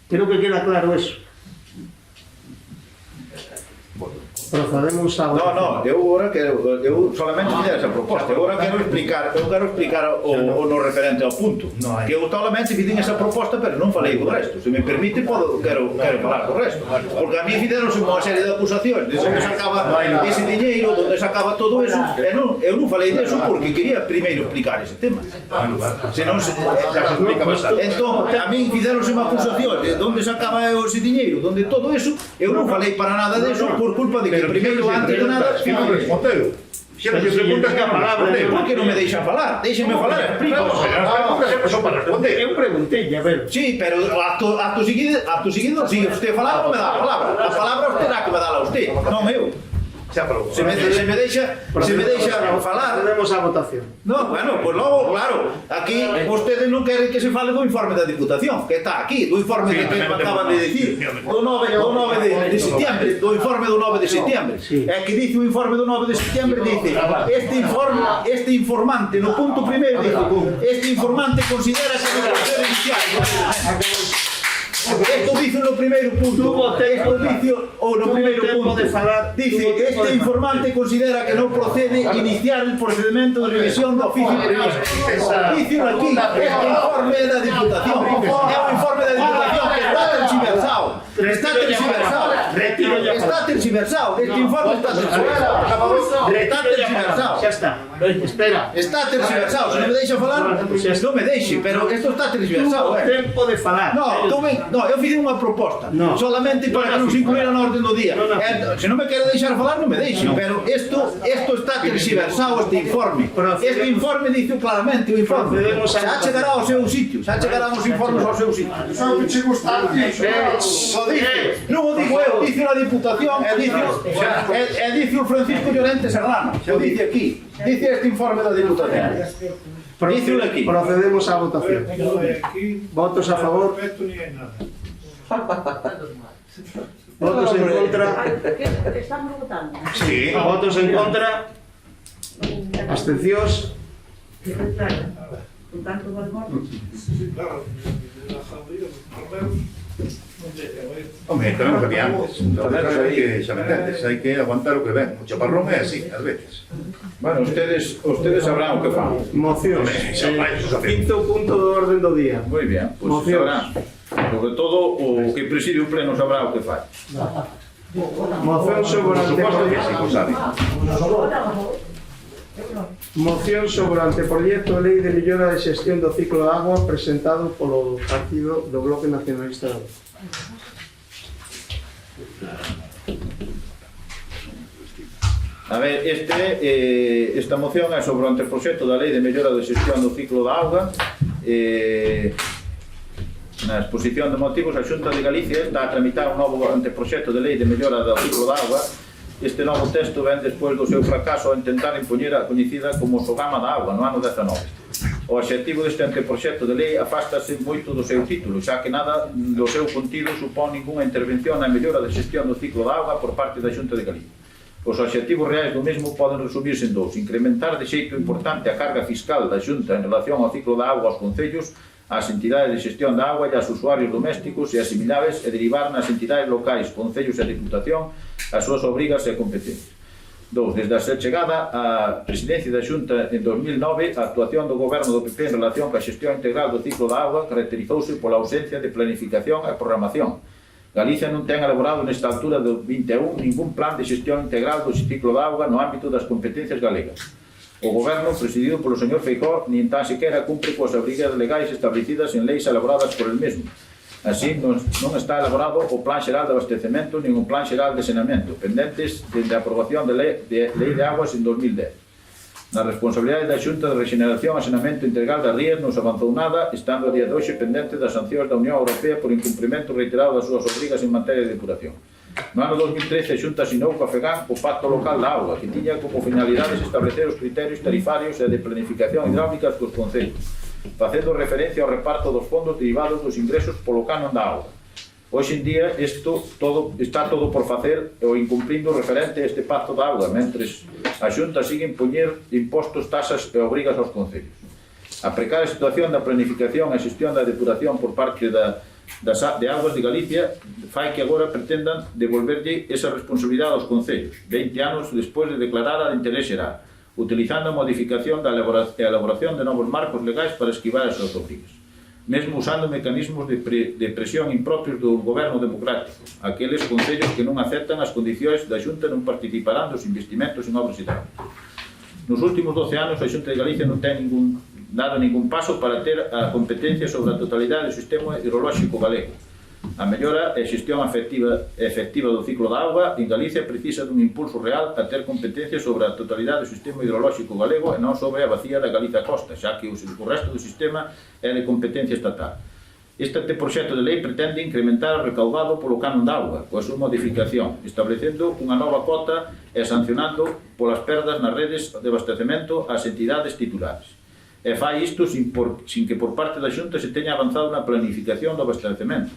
Creo que queda claro eso. Procedemos a... No, eu solamente fizer esa proposta. Eu agora quero explicar o no referente ao punto. Que eu solamente fixen esa proposta, pero non falei do resto. Se me permite, quero falar do resto. Porque a mí fixeronse unha serie de acusacións de onde sacaba ese diñeiro, onde sacaba todo eso. Eu non falei deso porque quería primeiro explicar ese tema. Se non se explica bastante. Entón, a mí fixeronse unha acusación de onde sacaba ese diñeiro, onde todo eso, eu non falei para nada deso por culpa de que primeiro, antes de nada, Se me preguntas que a palabra, por que non me deixan falar? Déixenme falar, explico. As preguntas sempre son para responder. Eu preguntei, a ver. Sí, pero acto seguido, sigue usted falando, me dá a palabra. A palabra usted dá que me dá a usted, non eu. Xa falou. Se me deixa falar. Procedemos á votación. No, bueno, pues logo, claro, aquí vostedes non queren que se fale do informe da Diputación, que está aquí, do informe que acaban de decir, do 9 de setiembre, do informe do 9 de setiembre. É que dice o informe do 9 de setiembre, dice, este informante, no punto primeiro, dice, este informante considera que non procede iniciar. Esto dice no primeiro punto, esto dice no primeiro punto, dice, este informante considera que non procede iniciar el procedimento de revisión do oficio previsto. Dice aquí, este informe da Diputación, é un informe da Diputación que está tergiversado, este informe está tergiversado. Xa está. Espera. Está tergiversado, se non me deixa falar, non me deixe, pero isto está tergiversado. Tempo de falar. No, eu fiz unha proposta, solamente para que non se incluíra na orden do día. Se non me quere deixar falar, non me deixe, pero isto está tergiversado, este informe. Este informe dice claramente, o informe xa chegará ao seu sitio, xa chegarán os informes ao seu sitio. Sabe que che gusta a ti? Non o digo eu, dice a Diputación, e dice o Francisco Llorente Serrano, o dice aquí, dice este informe da Diputación. Dice aquí. Procedemos á votación. Votos a favor. Votos en contra. Estamos votando. Sí. Votos en contra. Abstencións. Por tanto, vamos. Home, tamén o que vi antes. Xa me entendes, hai que aguantar o que ven. O chaparrón é así, ás veces. Bueno, ustedes sabrán o que fan. Mocións. Quinto punto do orden do día. Moi bien, pois sabrán. Sobre todo o que preside o pleno sabrá o que fai. Moción sobre Moción sobre o anteproyecto de lei de mellora de xestión do ciclo de agua presentado polo partido do Bloque Nacionalista Galego. A ver, esta moción é sobre o anteproxecto da lei de mellora de xestión do ciclo da auga. Na exposición de motivos, a Xunta de Galicia está a tramitar un novo anteproxecto de lei de mellora do ciclo da auga. Este novo texto ven despois do seu fracaso a intentar impoñer a coñecida como Sogama da Auga no ano 19. O obxectivo deste anteproxecto de lei afástase moito do seu título, xa que nada do seu contido supón ninguna intervención na mellora de xestión do ciclo da auga por parte da Xunta de Galicia. Os obxectivos reais do mesmo poden resumirse en dous: incrementar de xeito importante a carga fiscal da Xunta en relación ao ciclo da auga aos concellos, ás entidades de xestión da auga e aos usuarios domésticos e asimilables, e derivar nas entidades locais, concellos e Diputación as súas obrigas e competencias. 2. Desde a ser chegada á presidencia da Xunta en 2009, a actuación do Goberno do PP en relación coa xestión integral do ciclo da auga caracterizouse pola ausencia de planificación e programación. Galicia non ten elaborado nesta altura do 21 ningún plan de xestión integral do ciclo da auga no ámbito das competencias galegas. O Goberno, presidido polo señor Feijóo, nin tan sequera cumpre coas obrigas legais establecidas en leis elaboradas por el mesmo. Así, non está elaborado o Plan Xeral de Abastecemento nin o Plan Xeral de Saneamento, pendentes desde a aprobación de Lei de Aguas en 2010. Na responsabilidade da Xunta de Rexeneración e Saneamento Integral das Rías non se avanzou nada, estando a día de hoxe pendente das sancións da Unión Europea por incumprimento reiterado das súas obrigas en materia de depuración. No ano 2013, a Xunta asinou coa FEGAN o Pacto Local da Auga, que tiña como finalidades establecer os criterios tarifarios e de planificación hidráulicas dos concellos, facendo referencia ao reparto dos fondos derivados dos ingresos polo canon da auga. Hoxe en día está todo por facer o incumprindo referente a este pacto da auga, mentres a Xunta sigue impoñer impostos, tasas e obrigas aos concellos. A precaria situación da planificación e xestión da depuración por parte de Aguas de Galicia fai que agora pretendan devolverlle esa responsabilidade aos concellos, 20 anos despois de declarada de interés xeral, utilizando a modificación da elaboración de novos marcos legais para esquivar as súas obrigas, mesmo usando mecanismos de presión impropios do goberno democrático. Aqueles concellos que non aceptan as condicións da Xunta non participarán dos investimentos en obras hidráulicas. Nos últimos 12 anos, a Xunta de Galicia non ten dado ningún paso para ter a competencia sobre a totalidade do sistema hidrolóxico galego. A mellora e xestión efectiva do ciclo da auga en Galicia precisa dun impulso real a ter competencia sobre a totalidade do sistema hidrolóxico galego e non sobre a vacía da Galiza Costa, xa que o resto do sistema é de competencia estatal. Este anteproxecto de lei pretende incrementar o recaudado polo canon de auga, coa súa modificación, establecendo unha nova cota e sancionando polas perdas nas redes de abastecemento ás entidades titulares. E fai isto sin que por parte da Xunta se teña avanzado na planificación do abastecemento,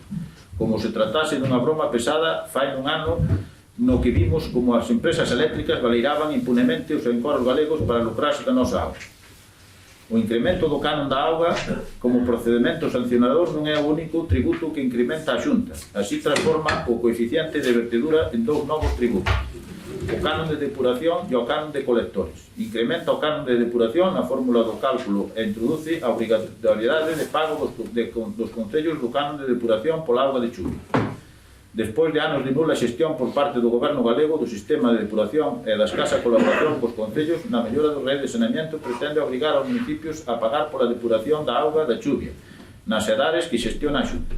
como se tratase dunha broma pesada fai un ano no que vimos como as empresas eléctricas baleiraban impunemente os encoros galegos para lucrarse da nosa auga. O incremento do canon da auga como procedimento sancionador non é o único tributo que incrementa a Xunta. Así transforma o coeficiente de vertedura en dous novos tributos, o canon de depuración e o canon de colectores. Incrementa o canon de depuración na fórmula do cálculo e introduce a obrigatoriedade de pago dos concellos do canon de depuración pola auga de chuvia. Despois de anos de nula xestión por parte do Goberno galego do sistema de depuración e da escasa colaboración cos concellos na mellora do rede de saneamento, pretende obrigar aos municipios a pagar pola depuración da auga da chuvia nas edades que xestiona a Xunta.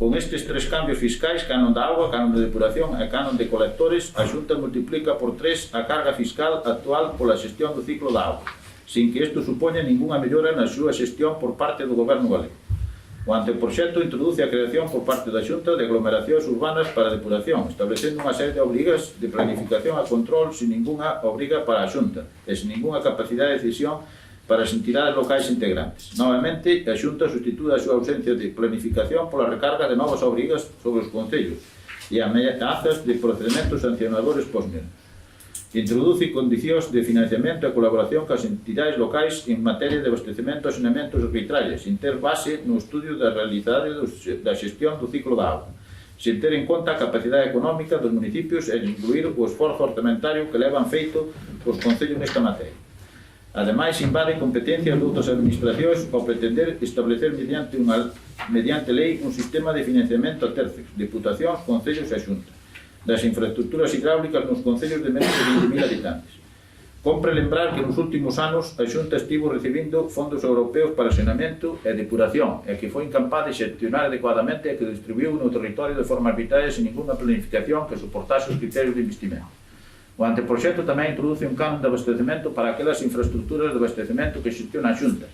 Con estes tres cambios fiscais, canon da auga, canon de depuración e canon de colectores, a Xunta multiplica por 3 a carga fiscal actual pola xestión do ciclo da auga, sin que isto supoña ningunha mellora na súa xestión por parte do Goberno galego. O anteproxecto introduce a creación por parte da Xunta de aglomeracións urbanas para depuración, establecendo unha serie de obrigas de planificación e control sin ningunha obriga para a Xunta e sin ningunha capacidade de decisión para as entidades locais integrantes. Novamente, a Xunta substitúe a súa ausencia de planificación pola recarga de novas obrigas sobre os concellos e ameazas de procedementos sancionadores pós-mesmos. Introduce condicións de financiamento e colaboración cas entidades locais en materia de abastecemento e saneamentos arbitrarias, sin ter base no estudio da realidade da xestión do ciclo da auga, sin ter en conta a capacidade económica dos municipios e incluir o esforzo orçamentario que levan feito os concellos nesta materia. Ademais, invade competencias de outras administracións ao pretender establecer mediante lei un sistema de financiamento a terceos, deputacións, concellos e xuntas, das infraestructuras hidráulicas nos concellos de menos de 20.000 habitantes. Compre lembrar que nos últimos anos a Xunta estivo recibindo fondos europeos para saneamento e depuración e que foi incapaz de xestionar adecuadamente e que distribuiu no territorio de forma arbitraria sin ninguna planificación que soportase os criterios de investimento. O anteproxecto tamén introduce un canon de abastecemento para aquelas infraestructuras de abastecemento que xestiona a Xunta.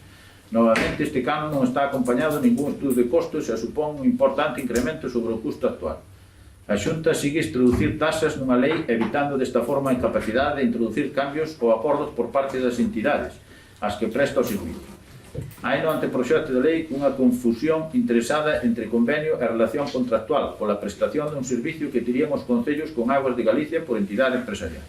Novamente, este canon non está acompañado de ningún estudo de costos e supón un importante incremento sobre o custo actual. A Xunta sigue a introducir taxas nunha lei, evitando desta forma a incapacidade de introducir cambios ou acordos por parte das entidades ás que presta o servicio. Hai no anteproxecto de lei unha confusión interesada entre convenio e relación contractual pola prestación dun servicio que terían os concellos con Augas de Galicia por entidade empresarial.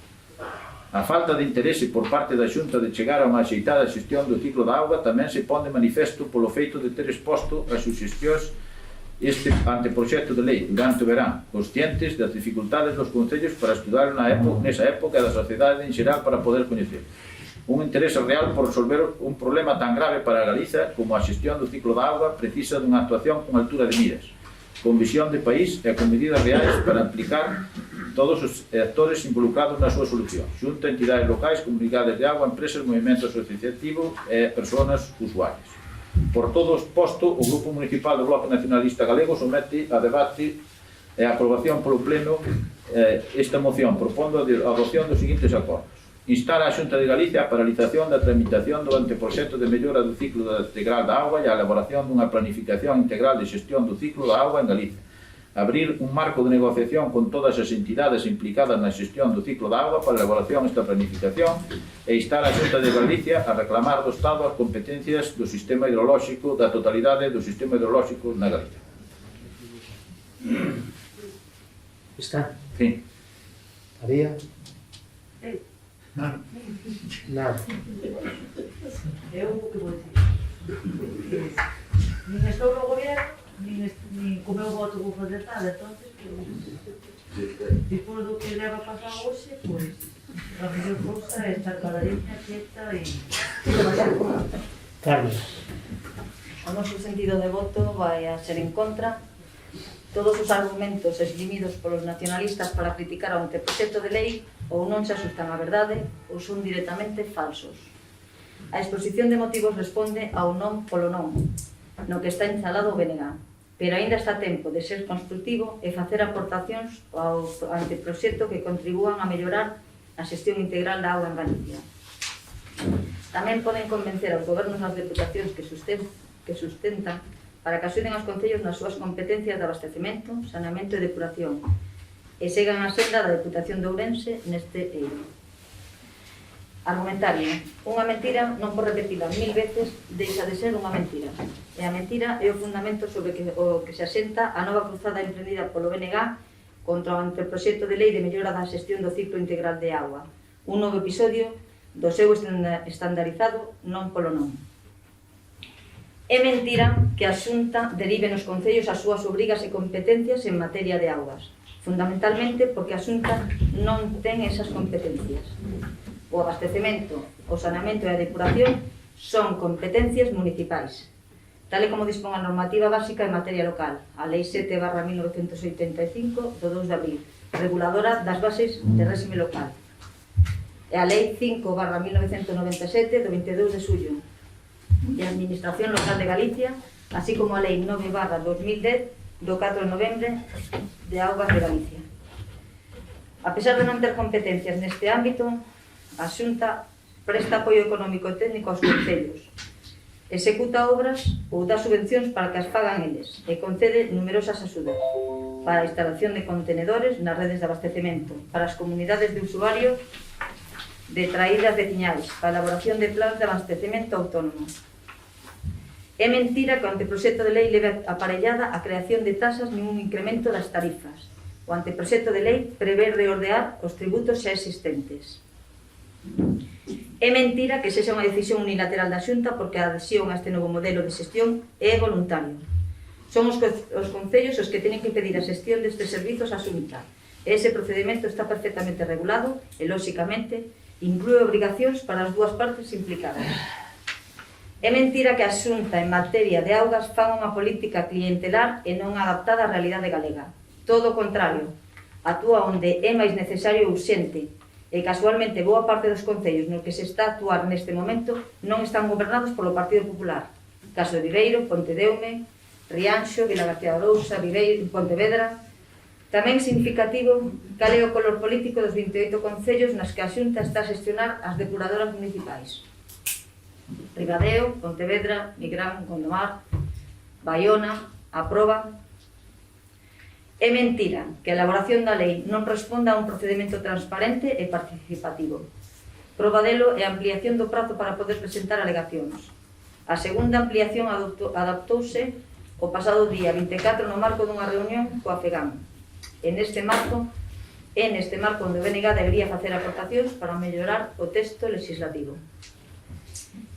A falta de interese por parte da Xunta de chegar a unha axeitada xestión do ciclo da auga tamén se pon de manifesto polo feito de ter exposto as suxestións este anteproxecto de lei durante o verán, conscientes das dificultades dos concellos para estudar nesa época e da sociedade en xeral para poder coñecer. Un interese real por resolver un problema tan grave para a Galiza como a xestión do ciclo da auga precisa dunha actuación con altura de miras, con visión de país e con medidas reais para implicar todos os actores involucrados na súa solución, xunta, entidades locais, comunidades de auga, empresas, movimento asociativo e persoas usuarias. Por todo o exposto, o Grupo Municipal do Bloque Nacionalista Galego somete a debate e a aprobación polo Pleno esta moción, propondo a adopción dos seguintes acordos. Instar a Xunta de Galicia a paralización da tramitación do anteproxecto de mellora do ciclo integral da auga e a elaboración dunha planificación integral de xestión do ciclo da auga en Galicia. Abrir un marco de negociación con todas as entidades implicadas na xestión do ciclo da auga para a elaboración desta planificación e instar a Xunta de Galicia a reclamar do Estado as competencias do sistema hidrolóxico da totalidade do sistema hidrolóxico na Galicia. Está? Sí. María? Nada. Nada. Eu o que vou dicir. Nin estou no goberno, nin co meu voto vou fazer nada, entonces, depois do que leva a pasar hoxe, pois, a mellor cousa é estar caladinha, quieta e... Carlos. O noso sentido de voto vai a ser en contra. Todos os argumentos esgrimidos polos nacionalistas para criticar o anteproxecto de lei ou non se asustan á verdade ou son directamente falsos. A exposición de motivos responde ao non polo non, no que está instalado o BNG, pero aínda está a tempo de ser construtivo e facer aportacións ao anteproxecto que contribúan a mellorar a xestión integral da auga en Galicia. Tamén poden convencer aos gobernos das deputacións que sustentan para que axuden aos concellos nas súas competencias de abastecemento, saneamento e depuración, e sigan a senda da Deputación de Ourense neste eido. Argumentario. Unha mentira non por repetida 1000 veces deixa de ser unha mentira. E a mentira é o fundamento sobre o que se asenta a nova cruzada emprendida polo BNG contra o anteproxecto de lei de mellora da xestión do ciclo integral de auga. Un novo episodio do seu estandarizado non polo non. É mentira que a Xunta derive nos concellos as súas obrigas e competencias en materia de augas, fundamentalmente porque a Xunta non ten esas competencias. O abastecemento, o saneamento e a depuración son competencias municipais, tal e como dispón a normativa básica en materia local, a Lei 7/1985 do 2 de abril, reguladora das bases de réxime local, e a Lei 5/1997 do 22 de xullo de Administración Local de Galicia, así como a Lei 9/2010 do 4 de novembro de Augas de Galicia. A pesar de non ter competencias neste ámbito, a Xunta presta apoio económico e técnico aos concellos, executa obras ou dá subvencións para que as fagan eles e concede numerosas axudas para a instalación de contenedores nas redes de abastecemento, para as comunidades de usuarios de traídas veciñais, para a elaboración de plans de abastecemento autónomo. É mentira que o anteproxecto de lei leve aparellada a creación de tasas nin un incremento das tarifas. O anteproxecto de lei prevé reordear os tributos xa existentes. É mentira que sexa unha decisión unilateral da Xunta porque a adhesión a este novo modelo de xestión é voluntario. Son os concellos os que teñen que pedir a xestión destes servizos á Xunta. Ese procedimento está perfectamente regulado e, lóxicamente, inclúe obrigacións para as dúas partes implicadas. É mentira que a Xunta en materia de augas faga unha política clientelar e non adaptada á realidade galega. Todo o contrario, actúa onde é máis necesario e urxente, e casualmente boa parte dos concellos no que se está a actuar neste momento non están gobernados polo Partido Popular. Caso de Viveiro, Pontedeume, Rianxo, Vilagarcía de Arousa, Pontevedra. Tamén significativo cal é o color político dos 28 concellos nas que a Xunta está a xestionar as depuradoras municipais. Ribadeo, Pontevedra, Nigrán, Gondomar, Baiona, Aproba. É mentira que a elaboración da lei non responda a un procedimento transparente e participativo. Proba delo é a ampliación do prazo para poder presentar alegacións. A segunda ampliación adaptouse o pasado día 24 no marco dunha reunión coa FEGAM. É neste marco onde o BNG debería facer aportacións para mellorar o texto legislativo.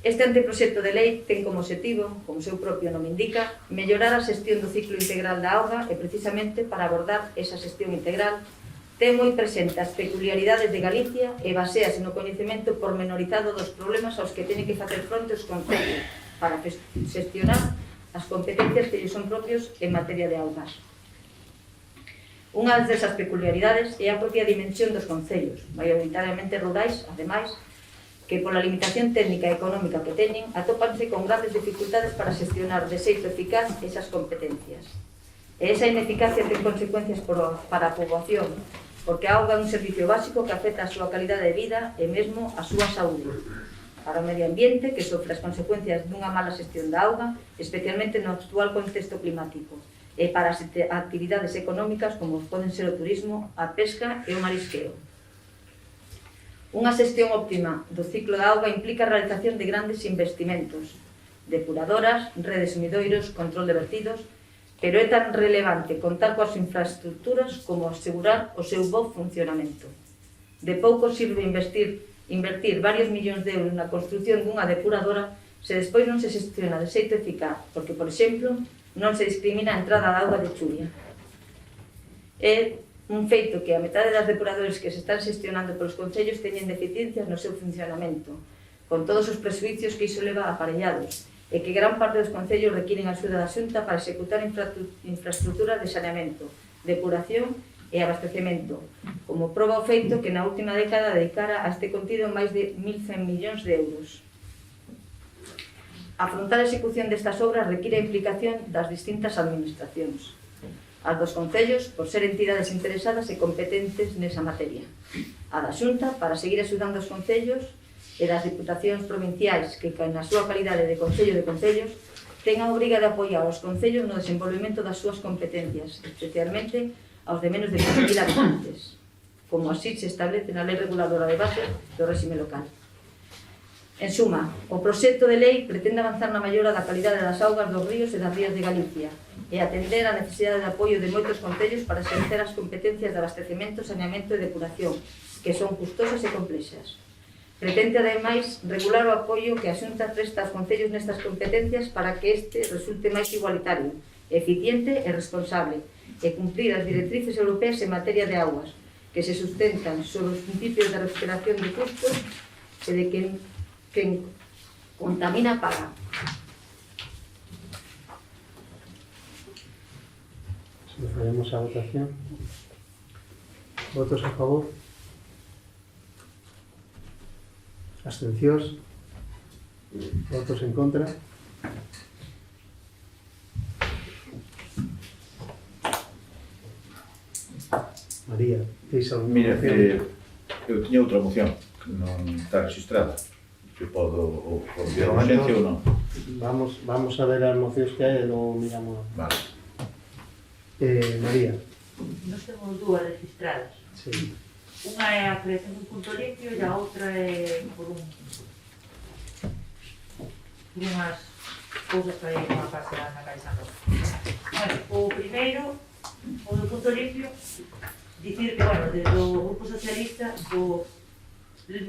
Este anteproxecto de lei ten como objetivo, como o seu propio nome indica, mellorar a xestión do ciclo integral da auga e precisamente para abordar esa xestión integral ten moi presente as peculiaridades de Galicia e basease no coñecemento pormenorizado dos problemas aos que teñen que facer fronte os concellos para xestionar as competencias que lles son propios en materia de augas. Unha desas peculiaridades é a propia dimensión dos concellos, maioritariamente rurais, ademais, que pola limitación técnica e económica que teñen, atópanse con grandes dificultades para xestionar de xeito eficaz esas competencias. E esa ineficacia ten consecuencias para a poboación, porque a auga é un servicio básico que afecta a súa calidade de vida e mesmo a súa saúde. Para o medio ambiente, que sofre as consecuencias dunha mala xestión da auga, especialmente no actual contexto climático, e para as actividades económicas como poden ser o turismo, a pesca e o marisqueo. Unha xestión óptima do ciclo da auga implica a realización de grandes investimentos, depuradoras, redes sumidoiros, control de vertidos, pero é tan relevante contar coas infraestructuras como asegurar o seu bo funcionamento. De pouco sirve invertir varios millóns de euros na construción dunha depuradora se despois non se xestiona de xeito eficaz, porque, por exemplo, non se discrimina a entrada da auga de chuvia. É un feito que a metade das depuradores que se están xestionando polos concellos teñen deficiencias no seu funcionamento, con todos os presuicios que iso leva aparellados, e que gran parte dos concellos requiren a axuda da Xunta para executar infraestructuras de saneamento, depuración e abastecemento, como proba o feito que na última década dedicara a este contido máis de 1.100 millóns de euros. Afrontar a execución destas obras require a implicación das distintas administracións. As dos concellos, por ser entidades interesadas e competentes nesa materia. A da Xunta, para seguir axudando os concellos, e das diputacións provinciais que, na súa calidade de Concello de Concellos, ten a obriga de apoiar os concellos no desenvolvemento das súas competencias, especialmente aos de menos de 15.000 habitantes, como así se establece na Lei Reguladora de Base do Réxime Local. En suma, o proxecto de lei pretende avanzar na mellora da calidade das augas dos ríos e das rías de Galicia e atender a necesidade de apoio de moitos concellos para exercer as competencias de abastecemento, saneamento e depuración, que son custosas e complexas. Pretende, ademais, regular o apoio que a Xunta presta aos concellos nestas competencias para que este resulte máis igualitario, eficiente e responsable, e cumprir as directrices europeas en materia de augas, que se sustentan sobre os principios de recuperación de custos e de quen contamina paga. Faremos a votación. Votos a favor? Abstencións? Votos en contra? María, teis algún Mira, moción? eu tiña outra moción que non está registrada, que podo ou por vía de urgencia ou non. Vamos a ver as mocións que hai e logo miramos. Vale. María. Nos temos dúas registradas. Sí. Unha é a creación dun punto limpio e a outra é por unhas cousas que hai unha casa na calle San Roque. Bueno, o primeiro, o do punto limpio, dicir que, bueno, desde o Grupo Socialista,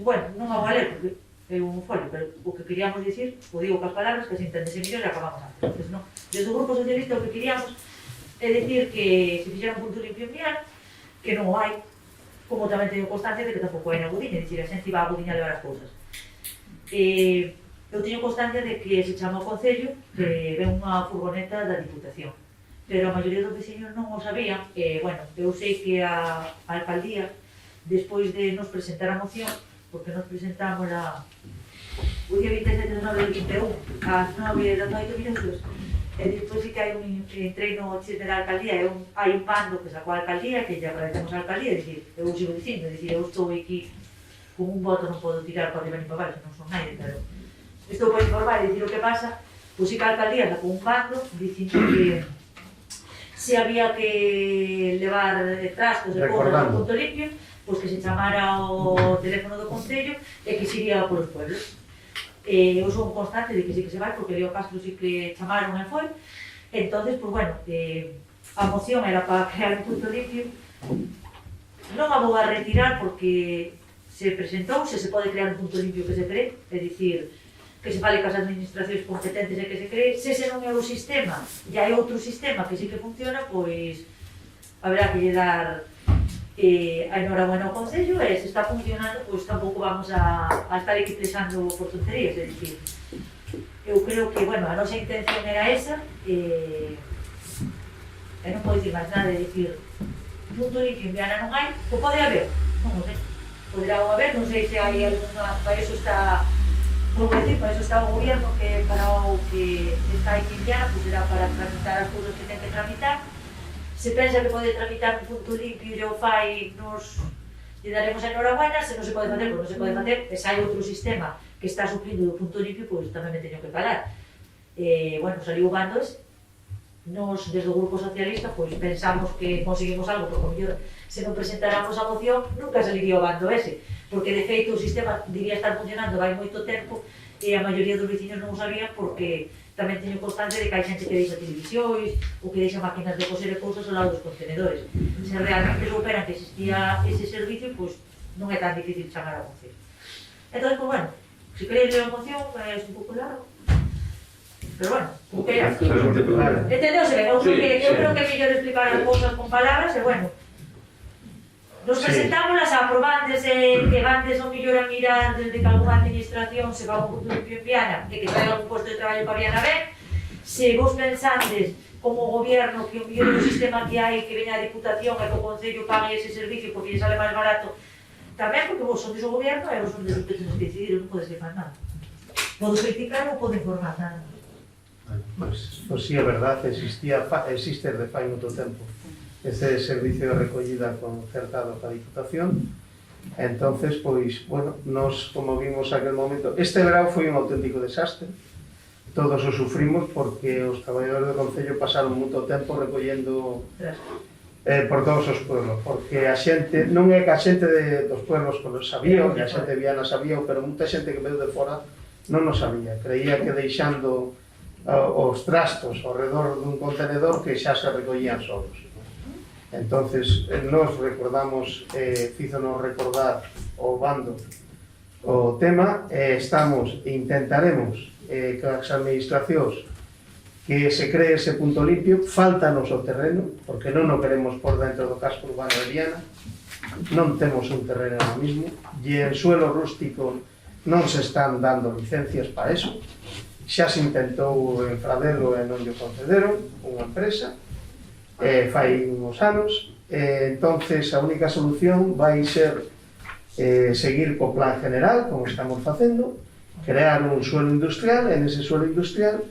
bueno, non vou a ler porque é un folio, pero o que queríamos dicir, o digo cas palabras que se entendese mellor e acabamos antes. Entonces, no, desde o Grupo Socialista o que queríamos é dicir que se fixera un punto limpio en Viana, que non o hai, como tamén teño constancia de que tampouco hai na Gudiña, dicir, a xente iba a Gudiña a levar as cousas. Eu teño constancia de que se chama o Concello, que ven unha furgoneta da Diputación, pero a maioría dos veciños non o sabían, e, bueno, eu sei que a alcaldía, despois de nos presentar a moción, porque nos presentamos o día 27 de 9 del 21, ás 9:08 minutos, e despois sí que hai entrei no chisme da alcaldía, hai un bando que sacou a alcaldía, que lle agradecemos a alcaldía, dicir, eu sigo dicindo, eu estou aquí con un voto, non podo tirar para arriba ni para baixo, non son naide, pero estou para informar e dicir o que pasa, pois sí que a alcaldía sacou un bando dicindo que se había que levar trastos de cousas ao punto limpio, pois que se chamara o teléfono do Concello e que se iría polos pueblos. Eu son constante de que sí que se vai, porque Leo Castro sí que chamaron e foi. Entonces, pues bueno, a moción era para crear un punto limpio. Non a vou a retirar porque se presentou, se pode crear un punto limpio que se cree, é dicir, que se fale cas administracións competentes e que se cree. Se ese non é o sistema, e hai outro sistema que sí que funciona, pois haberá que lle dar a enhorabuena ao Concello, e se está funcionando, pois tampouco vamos a estar aquí plexando por tonterías, é dicir, eu creo que, bueno, a nosa intención era esa, e non podo dicir máis nada, é dicir, punto limpio en Viana non hai, o pode haber, non o sei, poderá haber, non sei se hai alguna, para iso está, como decir, para iso está o gobierno, que para o que está aquí en Viana, pois será para tramitar as cousas que ten que tramitar. Se pensa que pode tramitar un punto limpio e o fai, nos lle daremos a enhorabuena. Se non se pode facer, pois non se pode facer, e se hai outro sistema que está suplindo do punto limpio, pois tamén me teño que calar. Bueno, saliu o bando ese. Nos, desde o Grupo Socialista, pois pensamos que conseguimos algo, porque mellor, se non presentáramos a moción, nunca saliría o bando ese, porque de feito o sistema diría estar funcionando vai moito tempo, e a maioría dos veciños non o sabían, porque tamén teño constancia de que hai xente que deixa televisións ou que deixa máquinas de coser e cousas ao lado dos contenedores. Se realmente souperan que existía ese servicio, pois non é tan difícil chamar a moción. Entón, pois bueno, se queréis ler a moción, é un pouco largo, pero bueno, como queráis. Entendeuse ben, eu creo que é mellor explicar as cousas con palabras, e bueno, nos presentámolas a aprobantes e que vantes o mellor a mirar desde que alguna administración se va a un punto limpio en Viana e que trae algún posto de traballo para Viana ben. Se vos pensantes como gobierno que o mellor do sistema que hai, que veña a Diputación e que o Concello pague ese servicio porque lle sale máis barato, tamén porque vos sodes o gobierno e vos sodes os que tenes que decidir, non podes facer nada. Podo criticar ou podo informar nada. Pois sí, é verdade, existe de fai moito tempo este servicio de recollida concertado para a Diputación. Entonces, pois, bueno, nos, como vimos aquel momento, este verão foi un auténtico desastre, todos o sufrimos porque os traballadores do Concello pasaron moito tempo recollendo por todos os pueblos, porque a xente, non é que a xente dos pueblos sabía, que a xente de Viana sabía, pero moita xente que veio de fora non o sabía, creía que deixando os trastos ao redor dun contenedor que xa se recollían solos. Entonces, nos recordamos, fízonos recordar o bando o tema, intentaremos que as administracións que se cree ese punto limpio, faltanos o terreno, porque non o queremos por dentro do casco urbano de Viana, non temos un terreno ahora mismo, e en suelo rústico non se están dando licencias para eso, xa se intentou en Fradelo e non lle concederon unha empresa, fai uns anos, entonces a única solución vai ser seguir co plan general, como estamos facendo, crear un suelo industrial, en ese suelo industrial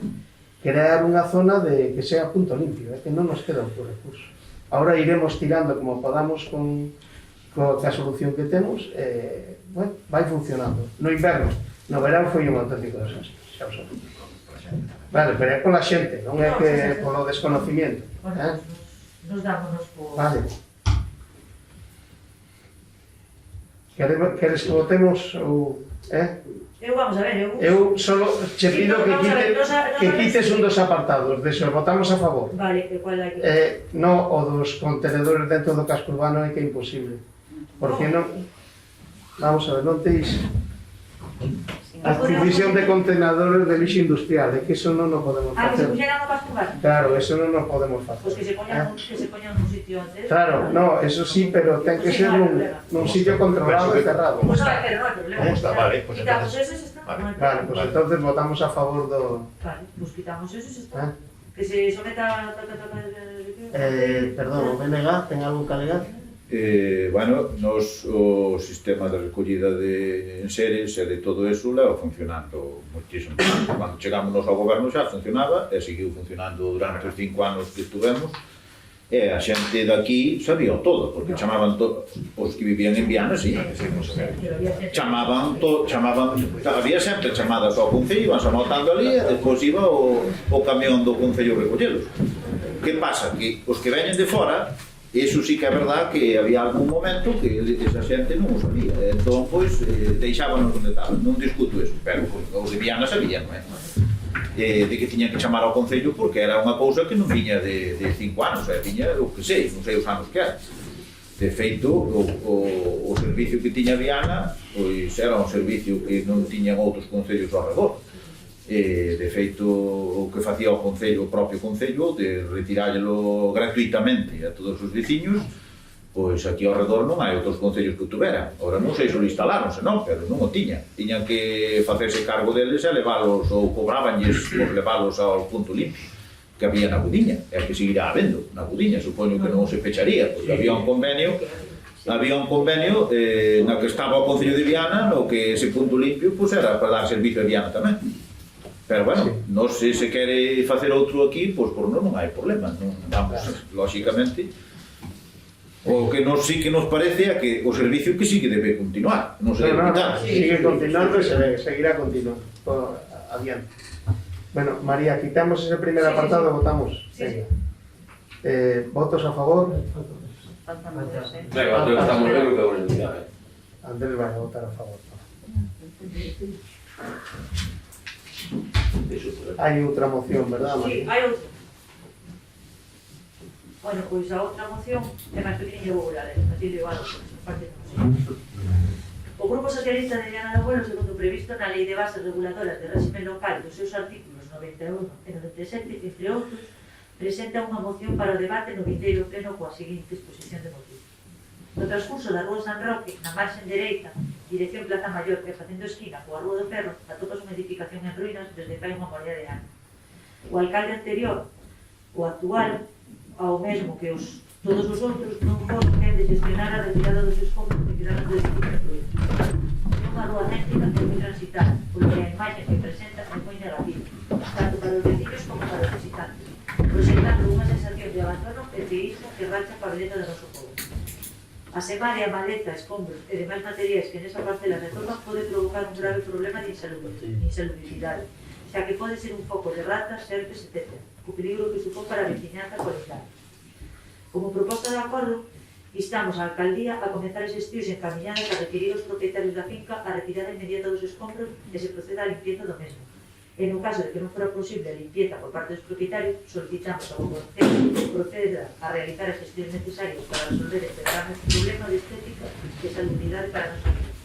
crear unha zona que sea punto limpio, que non nos queda outro recurso. Ahora iremos tirando como podamos con a solución que temos, bueno, vai funcionando. No inverno, no verán foi un auténtico desastre, xa o sabemos. Vale, pero é pola xente, non é que polo desconocimiento. Nos dámonos por... Vale. Queres que votemos ou... Eu, vamos a ver, eu solo che pido que quites un dos apartados, de se votamos a favor. Vale, que cual hai que... No, o dos contenedores dentro do casco urbano é que é imposible. Porque non... Vamos a ver, non teis... Adquisición de contenedores de lixo industrial, é que eso non o podemos que facer. se puxeran no casco urbano? Claro, eso non o podemos facer. Pois que se poñan nun sitio antes. Claro, no, eso sí, pero ten que ser nun sitio controlado e cerrado. Pois non hai problema. Está, vale, pues Quitamos entonces... eso e está. Vale, pues entonces votamos a favor do... Vale, pues quitamos eso e está. Que se someta... Perdón, o BNG, ten algo que alegar? Bueno, o sistema de recollida de enseres e de todo eso leva funcionando moitísimo. Cando chegamos ao goberno xa funcionaba e seguiu funcionando durante os 5 anos que estuvemos, e a xente daqui sabía todo, porque chamaban os que vivían en Viana, sí, chamaban, había sempre chamadas ao Concello, iban anotando ali e depois iba o camión do Concello recollelos. Que pasa? Que os que veñen de fora, eso sí que é verdad que había algún momento que esa xente non o sabía, entón, pois, deixábanos onde estaban, non discuto eso, pero os de Viana sabían, de que tiñan que chamar ao Concello porque era unha cousa que non viña de 5 anos, viña o que sei, non sei os anos que era. De feito, o servicio que tiña Viana, pois era un servicio que non tiñan outros concellos ao redor. De feito, o que facía o propio Concello de retirarlo gratuitamente a todos os veciños, pois aquí ao redor non hai outros concellos que o tuveran. Ora non sei se o instalaronse, non, pero non o tiñan. Tiñan que facerse cargo deles e leválos, ou cobrabanlles por leválos ao punto limpio que había na Budiña, e que seguirá habendo na Budiña, supoño que non se pecharía, porque había un convenio na que estaba o Concello de Viana, no que ese punto limpio pois era para dar servicio a Viana tamén. Pero, bueno, non sei se quere facer outro aquí, pois por non hai problema, non vamos, lóxicamente. O que nos sí que nos parece é que o servicio que sí que debe continuar, non se debe quitar. Sigue continuando e seguirá continuando, adiante. Bueno, María, quitamos ese primer apartado e votamos. Sí. Votos a favor? Faltan dos, Venga, estamos viendo que bueno, Andrés vai a votar a favor. Hai outra moción, verdad, Sí, María? hai outra. Bueno, pois a outra moción é máis pequeniña, vou volar, así de igual, parte da moción. O Grupo Socialista de Viana do Abuelo, segundo previsto na Lei de Bases Reguladoras de Régimen Local dos seus artículos 91 e 97, entre outros, presenta unha moción para o debate no vindeiro pleno coa seguinte exposición de motivos. No transcurso da Rúa San Roque, na marxen dereita, dirección Plaza Mayor e facendo esquina coa Rúa do Ferro, atópase unha edificación en ruínas desde fai unha molla de anos. O alcalde anterior, o actual, ao mesmo que todos os outros, non foron quen de gestionar a retirada dos escombros que quedaron do edificio en ruínas. É unha rúa céntrica e moi transitada, polo que a imaxe que presenta é moi negativa, tanto para os vecinos como para os visitantes, proxectando unha sensación de abandono e feísmo que racha a pabeleta do noso povo. A semaria, maleta, escombros e demais materiais que nesa parcela se atopan pode provocar un grave problema de insalubridade, xa que pode ser un foco de ratas, serpes, etc. O peligro que supón para a veciñanza colectal. Como proposta de acordo, instamos a Alcaldía a comenzar as estudios encaminhadas a requerir aos propietarios da finca a retirada inmediata dos escombros e se proceda a limpieza do mesmo. E no caso de que non fora posible a limpieza por parte dos propietarios, solicitamos ao Concello que proceda a realizar as gestiones necesarias para resolver este grave problema de estética e salubridade para nosa vida.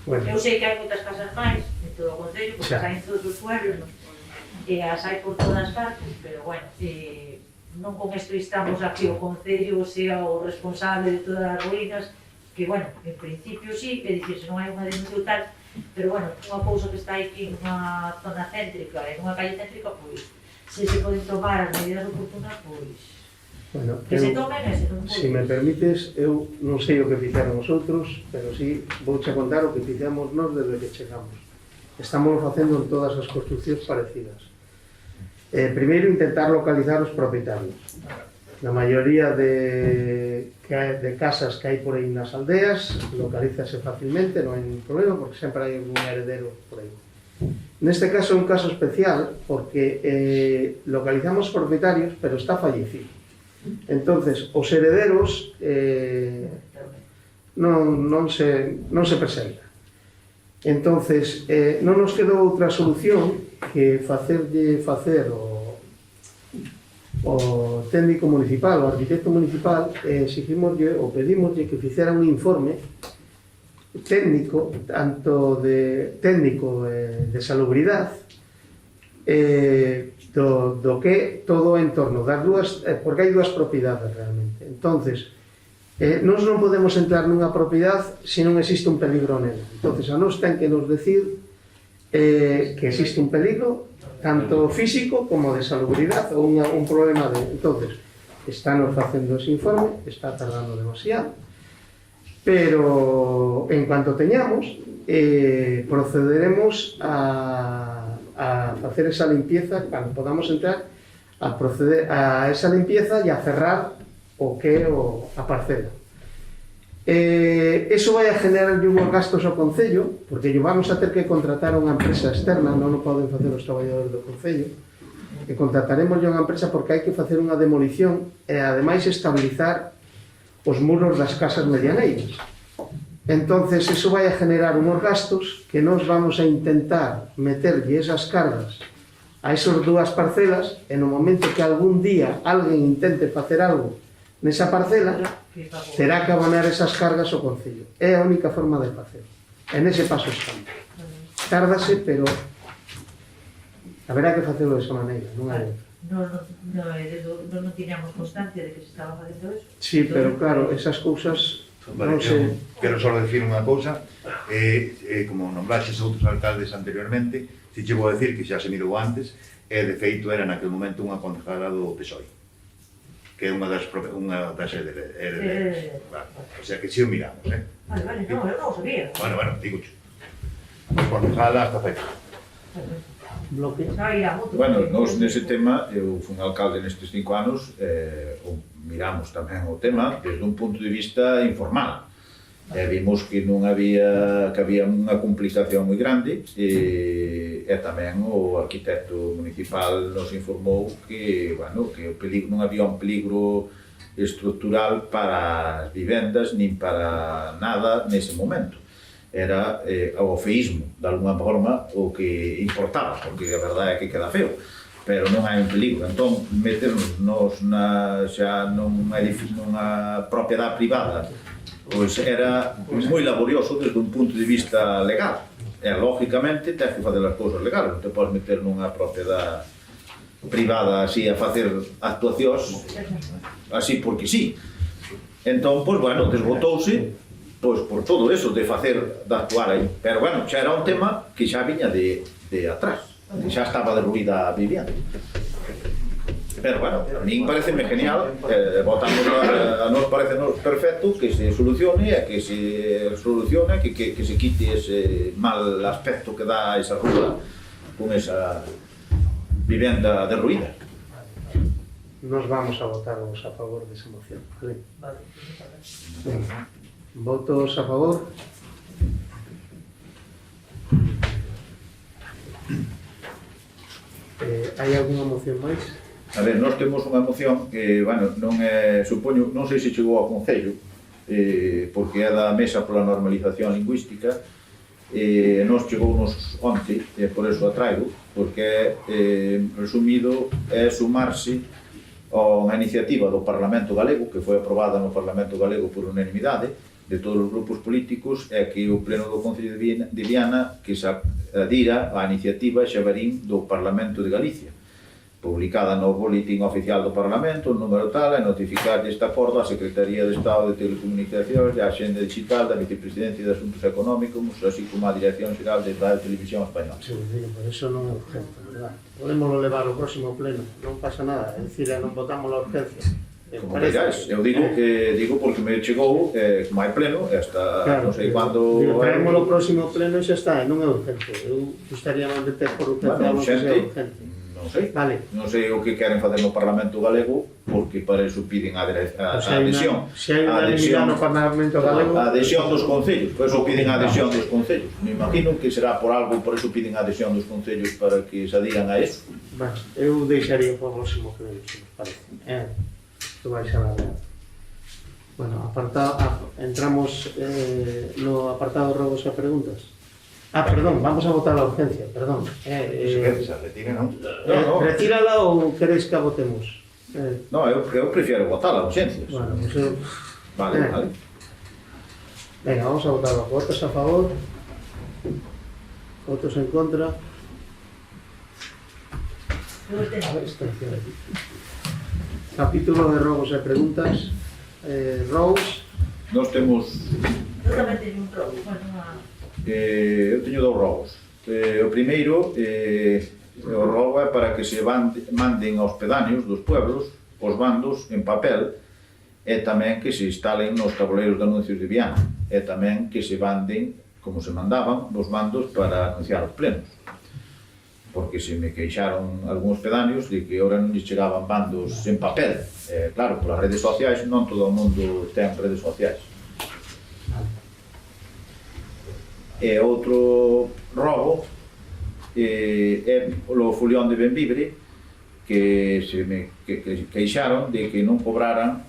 Bueno, Eu sei que hai moitas casas máis en todo o Concello, porque hai en todos os pueblos, non? E as hai por todas partes, pero bueno, non con isto estamos aquí o Concello sea o responsable de todas as ruínas, que bueno, en principio sí, é dicir, se non hai unha denuncia tal, pero bueno, unha cousa que está aquí nunha zona céntrica e nunha calle céntrica, pois, se se poden tomar as medidas oportunas, pois, bueno, que se tomen e se non poden. se me permites, eu non sei o que fixeron os outros, pero sí, vouche contar o que fixemos nós desde que chegamos. Estamos facendo en todas as construccións parecidas. Primeiro, intentar localizar os propietarios. Na maioría de casas que hai por aí nas aldeas, localízase facilmente, non hai ningún problema, porque sempre hai un heredero por aí. Neste caso é un caso especial, porque localizamos propietarios, pero está fallecido. Entonces, os herederos non se presentan. Entonces, non nos quedou outra solución que facer o técnico municipal, o arquitecto municipal, exigimoslle ou pedimoslle que fixera un informe técnico, tanto de técnico de salubridade, do que todo o entorno das dúas, porque hai dúas propiedades realmente. Entonces, nós non podemos entrar nunha propiedade se non existe un peligro nela. Entonces, a nós ten que nos decir que existe un peligro tanto físico como de salubridade ou un problema de... Entonces, estános facendo ese informe, está tardando demasiado, pero en cuanto teñamos, procederemos a facer esa limpieza, cando podamos entrar, a proceder a esa limpieza e a cerrar o que é a parcela. Eso vai a generar unhos gastos ao Concello, porque lle vamos a ter que contratar unha empresa externa, non o poden facer os traballadores do Concello, e contrataremos unha empresa porque hai que facer unha demolición e ademais estabilizar os muros das casas medianeiras. Entonces, eso vai a generar unhos gastos que nós vamos a intentar meterlle esas cargas a esas dúas parcelas, e no momento que algún día alguén intente facer algo nesa parcela, terá que abonar esas cargas ao Concello. É a única forma de facer. E nese paso estamos. Tárdase, pero haberá que facelo desa maneira, non hai outra. Non tiñamos constancia de que se estaba facendo eso. Sí, pero claro, esas cousas Vale, non sei. quero só decir unha cousa, como nombraxes outros alcaldes anteriormente, si che vou decir que xa se mirou antes, e de feito era naquele momento unha concejala do PSOE, que é unha das herederas. Vale, o sea que si o miramos, Vale, non, eu non o sabía. Bueno, digocho. Concejala hasta feito. Bloque. Bueno, nós nese tema, eu fui un alcalde nestes 5 anos, miramos tamén o tema desde un punto de vista informal. Vimos que non había, que había unha complicación moi grande e tamén o arquitecto municipal nos informou que, bueno, que o peligro, non había un peligro estructural para as vivendas nin para nada nese momento. Era o feísmo, de alguma forma, o que importaba, porque a verdade é que queda feo, pero non hai un peligro. Entón, meternos xa nunha propiedade privada, pois era moi laborioso desde un punto de vista legal. E, lógicamente, tens que facer as cousas legales, non te podes meter nunha propiedade privada así a facer actuacións así porque sí. Entón, pois, bueno, desbotouse pois por todo eso de facer, de actuar aí. Pero, bueno, xa era un tema que xa viña de atrás, que xa estaba derruída a vivienda. Pero, bueno, a min pareceme genial, votamos a nos parecenos perfecto que se solucione e que se solucione, que se quite ese mal aspecto que dá esa rúa con esa vivenda derruída. Nos vamos a votaros a favor desa moción, vale? Venga. Votos a favor. Hai algunha moción máis? A ver, nós temos unha moción que, bueno, non é, supoño, non sei se chegou ao Concello, porque é da Mesa pola Normalización Lingüística, nos chegounos onte, e por eso a traigo, porque, resumido, é sumarse a unha iniciativa do Parlamento Galego, que foi aprobada no Parlamento Galego por unanimidade, de todos os grupos políticos, é que o Pleno do Concello de Viana que se adira á iniciativa Xabarín do Parlamento de Galicia, publicada no Boletín Oficial do Parlamento, o número tal, e notificar deste acordo á Secretaría de Estado de Telecomunicacións, a Axenda Digital, da Vicepresidencia de Asuntos Económicos, así como a Dirección Xeral de Radio e Televisión Española. Sí, por eso non é urgente, verdad? Podémoslo levar ao próximo pleno, non pasa nada, é dicir, non votamos a urgencia. Como queráis, eu digo porque me chegou, como hai pleno, esta, claro, non sei cando... Traemos o próximo pleno e xa está, non é urgente. Eu gustaría máis meter por urgente, Bueno, que sea urgente. urgente. Non sei. Vale. Non sei o que queren facer no Parlamento Galego, porque para eso piden a adhesión. Se hai unha unidade no Parlamento Galego... A adhesión dos concellos, por eso piden a adhesión dos concellos. Me imagino que será por algo, por eso piden a adhesión dos concellos para que se adhiran a eso. Bueno, eu deixaría para o próximo pleno, se nos parece. Isto vai xa dar. Bueno, entramos no apartado robos e preguntas. Perdón, vamos a votar a urgencia, perdón. Se retire, non? Retírala ou queréis que a votemos? No, eu prefiero votar a urgencias. Bueno, pues eu... Vale. Venga, vamos a votar. ¿Votos a favor? ¿Votos en contra? Abstención. Capítulo de robos e preguntas. Robos. Nós temos... Eu tamén teño un robo, eu teño dous robos. O primeiro, o robo é para que se manden aos pedáneos dos pueblos os bandos en papel, e tamén que se instalen nos tabuleiros de anuncios de Viana, e tamén que se manden, como se mandaban, os bandos para anunciar os plenos. Porque se me queixaron algúns pedáneos de que ahora non lles chegaban bandos en papel. Claro, polas redes sociais non todo o mundo ten redes sociais. E outro robo é o folión de Benvibre, que se me queixaron de que non cobraran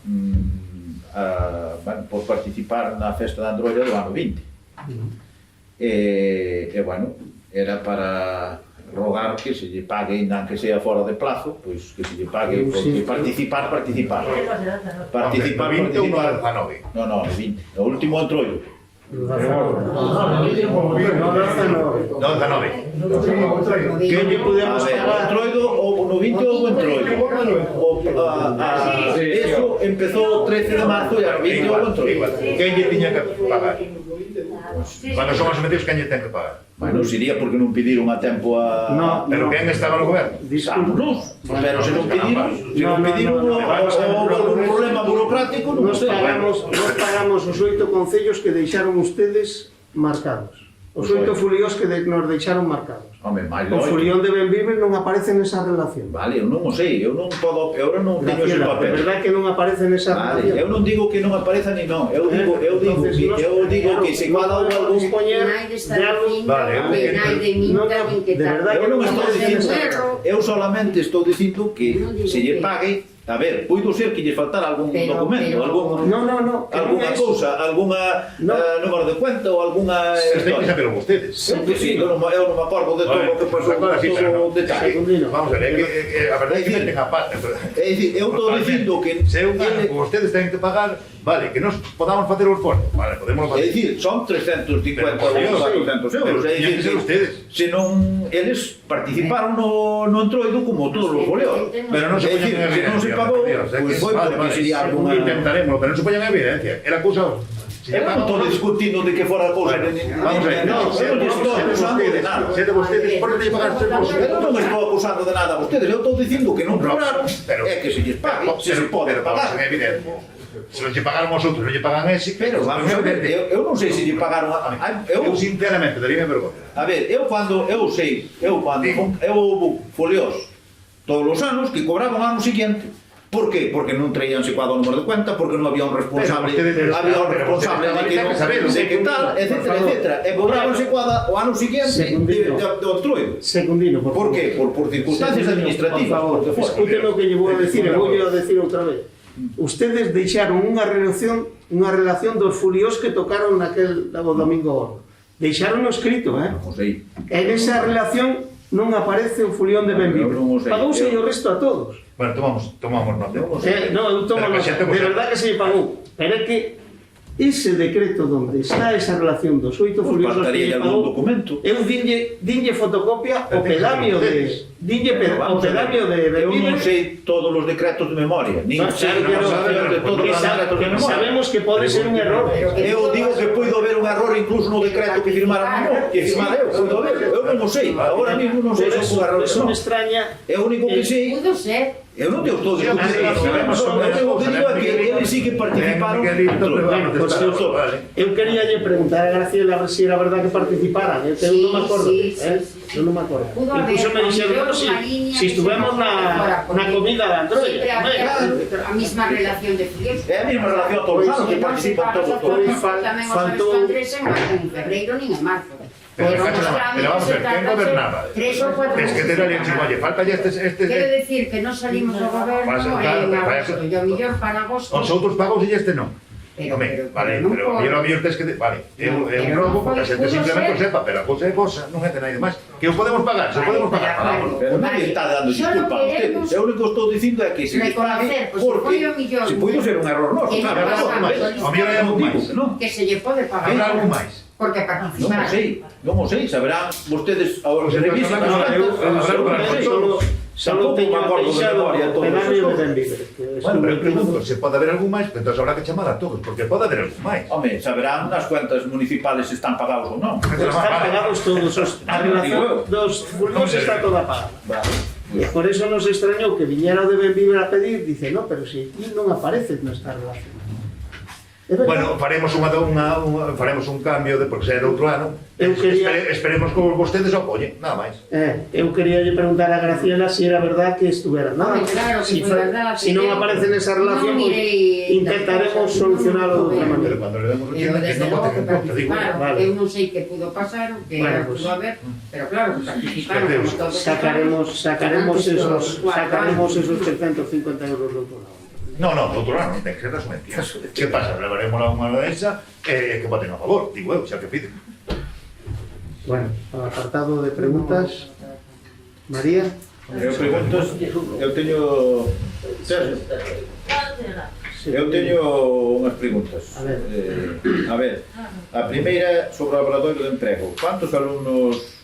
por participar na festa da Androlla do ano 20. E bueno, era para rogar que se lle pague, ainda que sea fora de plazo, pois que se lle pague, porque participar. Participar, 20 ou 19? No, 20. O último entrollo. No, 19. Que lle podemos pagar? O no 20 ou o entroido? Eso empezou o 13 de marzo e a 20 ou o entroido. Quen lle tiña que pagar? Cando son os medios, quen lle ten que pagar? Bueno, sería porque non pediron a tempo a... Pero quen estaba no goberno? Discúlpenos, pero se non pediron un problema burocrático, non Nos sei. pagamos os 8 concellos que deixaron ustedes marcados. Os 8 folións que nos deixaron marcados. Home, máis O folión de Benvibre non aparece nesa relación. Vale, eu non o sei, eu non podo, eu non teño ese De papel. verdad que non aparece nesa Vale, relación. eu non digo que non apareza ni non, eu digo que se cada un algún Nai de estar dicindo, nai de minta, nin que de tal. verdad Eu non estou dicindo, erro. eu solamente estou dicindo que Non digo se lle que- pague, a ver, poido ser que lle faltara algún documento, algún No. algunha cousa, algunha número de cuenta ou algunha Tenéis que historia. saberlo vostedes. Sí, eu non me acordo de todo o que pasou, Agora sí, pero todo non. o detalle. Vamos a ver, a verdade é que meten a pata. É dicir, eu estou dicindo que Se un ano que vostedes ten que pagar, vale, que nos podamos facer o esforzo. Vale, podemos é facer. dicir, son 350 ou Pero, 400 euros, pero é tiñan que ser dicir, ustedes. se non eles participaron no entroido como todos os goleos. Pero non se É poñan dicir, en se non se evidencia. pagou, Dios, é que- pois foi porque sería alguna... Intentaremos, pero non se poñan en evidencia. Era cousa... Eu non estou discutindo de que fora cousa de Vamos a ver, non, eu non estou acusando de nada. Sede vostedes, por que pagar tres vosotros? Eu non estou acusando de nada a vostedes, eu estou dicindo que non cobraron, é que se lles pague, se se pode pagar. É evidente. Se non lle pagaron vosotros, non lle pagan ese. Pero vamos a ver, eu non sei se lle pagaron Eu sinceramente daría vergonha. A ver, eu houve foliós todos os anos que cobraban ano siguiente, Por que? Porque non traían secuado o número de cuenta, porque non había un responsable, Pero de que tal, etcétera. E cobraban secuada o ano siguiente do Entroido. Secundino, Por que? Por circunstancias administrativas. Por favor, escute lo que lle vou a decir, e vou a decir outra vez. Ustedes deixaron unha relación dos furios que tocaron naquel domingo gordo. Deixaron escrito, Non sei. E nesa relación non aparece o fulión de Benvibre. Pagouse o resto a todos. Bueno, tomamos nota. No, eu tomo nota. De verdad que se lle pagou. Pero é que ese decreto donde está esa relación dos 8 furiosos que lle pagou, eu dinlle fotocopia o pedamio de Benvibre. Eu non sei todos os decretos de memoria, nin sei de todos os decretos de memoria. Sabemos que pode ser un error. Eu digo que poido haber un error incluso no decreto que firmara eu, poido haber. Eu non o sei, agora mesmo non sei se é un error. Eso me extraña. É o único que sei. Pudo ser. Eu non tengo todo o que digo é que eles sí que participaron. Eu quería lle preguntar a Graciela a ver se era verdad que participaran. Eu non me acordo. Eu non me acordo. Incluso me dixeron, si estuvemos na comida da Android. Siempre había a mesma relación de filios. É a mesma relación todos os anos que participan todos. Tamén os anos Andrés en febreiro nin en marzo. Pero vamos a ver, ¿quién gobernaba? 3 o 4 Es que te darían oye, falta ya Quiero decir que non salimos ao goberno en agosto, e o millón para agosto. Os outros pagos e este non. Home, vale, pero eu mellor tes que... Vale, é un robo, porque a xente simplemente o sepa, pero a cousa é cosa, non é nada máis. Que o podemos pagar, se o podemos pagar, pagámoslo. Pero non me está dando disculpa a ustedes. O único que estou dicindo é que se les pague porque se puido ser un error noso, claro. O mellor é algo máis. Que se lle pode pagar. Habrá algo máis. Porque participaron. Non o sei, saberán vostedes ahora que revisen as cuentas. Solo teño deixado o pedamio de Benvibre. Bueno, pero pregunto, se pode haber algún máis, entón habrá que chamar a todos, porque pode haber algún máis. Home, saberán as cuentas municipales se están pagados ou non. Están pagados todos, a relación dos furgóns está toda pagada. E por eso nos extrañou que viñera o de Benvibre a pedir, dice, no, pero si aquí non aparece nesta relación. Bueno, faremos un cambio de porque será outro ano. Esperemos que vostedes o apoyen, nada máis. Eu quería lle preguntar a Graciela se era verdad que estuvera. Nada, si non aparece nesa relación, intentaremos solucionarlo de outra maneira. Pero cando le demos o chino, que non voten en contra, digo. Eu non sei que pudo pasar, que pudo haber, pero claro, participaron. Sacaremos esos 350 euros do outro lado. No, do outro lado non ten que ser das mentiras. Que pasa? Levaremos a unha mesa que voten a favor, digo eu, xa que piden. Bueno, ao apartado de preguntas, María. Eu teño unhas preguntas. A ver, a primeira sobre o obradoiro de emprego. Quantos alumnos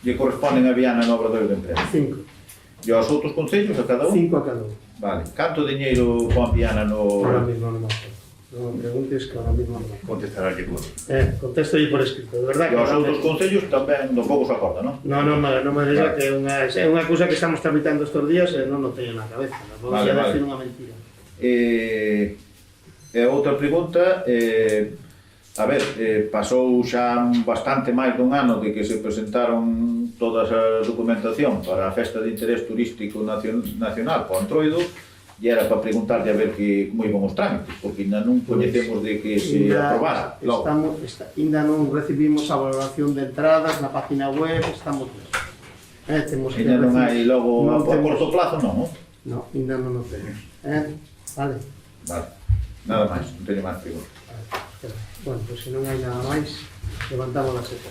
lle corresponden a Viana no obradoiro de emprego? 5. E aos outros concellos, a cada un? 5 a cada un. Vale. Canto diñeiro pon Viana no... Ahora mismo non me acordo. Non me preguntes que ahora mismo non me acordo. Contestará por... Contesto por escrito, de verdad. E aos outros concellos tamén do pouco se acorda, non? Non me diga que é unha cousa que estamos tramitando estes días e non o teño na cabeza. Vou a decir unha mentira. E a outra pregunta, a ver, pasou xa bastante máis dun ano de que se presentaron toda a documentación para a Festa de Interés Turístico Nacional para o Entroido e era para preguntarlle a ver como iban os trámites, porque ainda non coñecemos de que se aprobara. Ainda non recibimos a valoración de entradas na página web, estamos... Ainda non hai logo a corto plazo, non? Non, ainda non o temos. Vale. Nada máis, non teño máis preguntas. Bueno, pois se non hai nada máis, levantamos a sesión.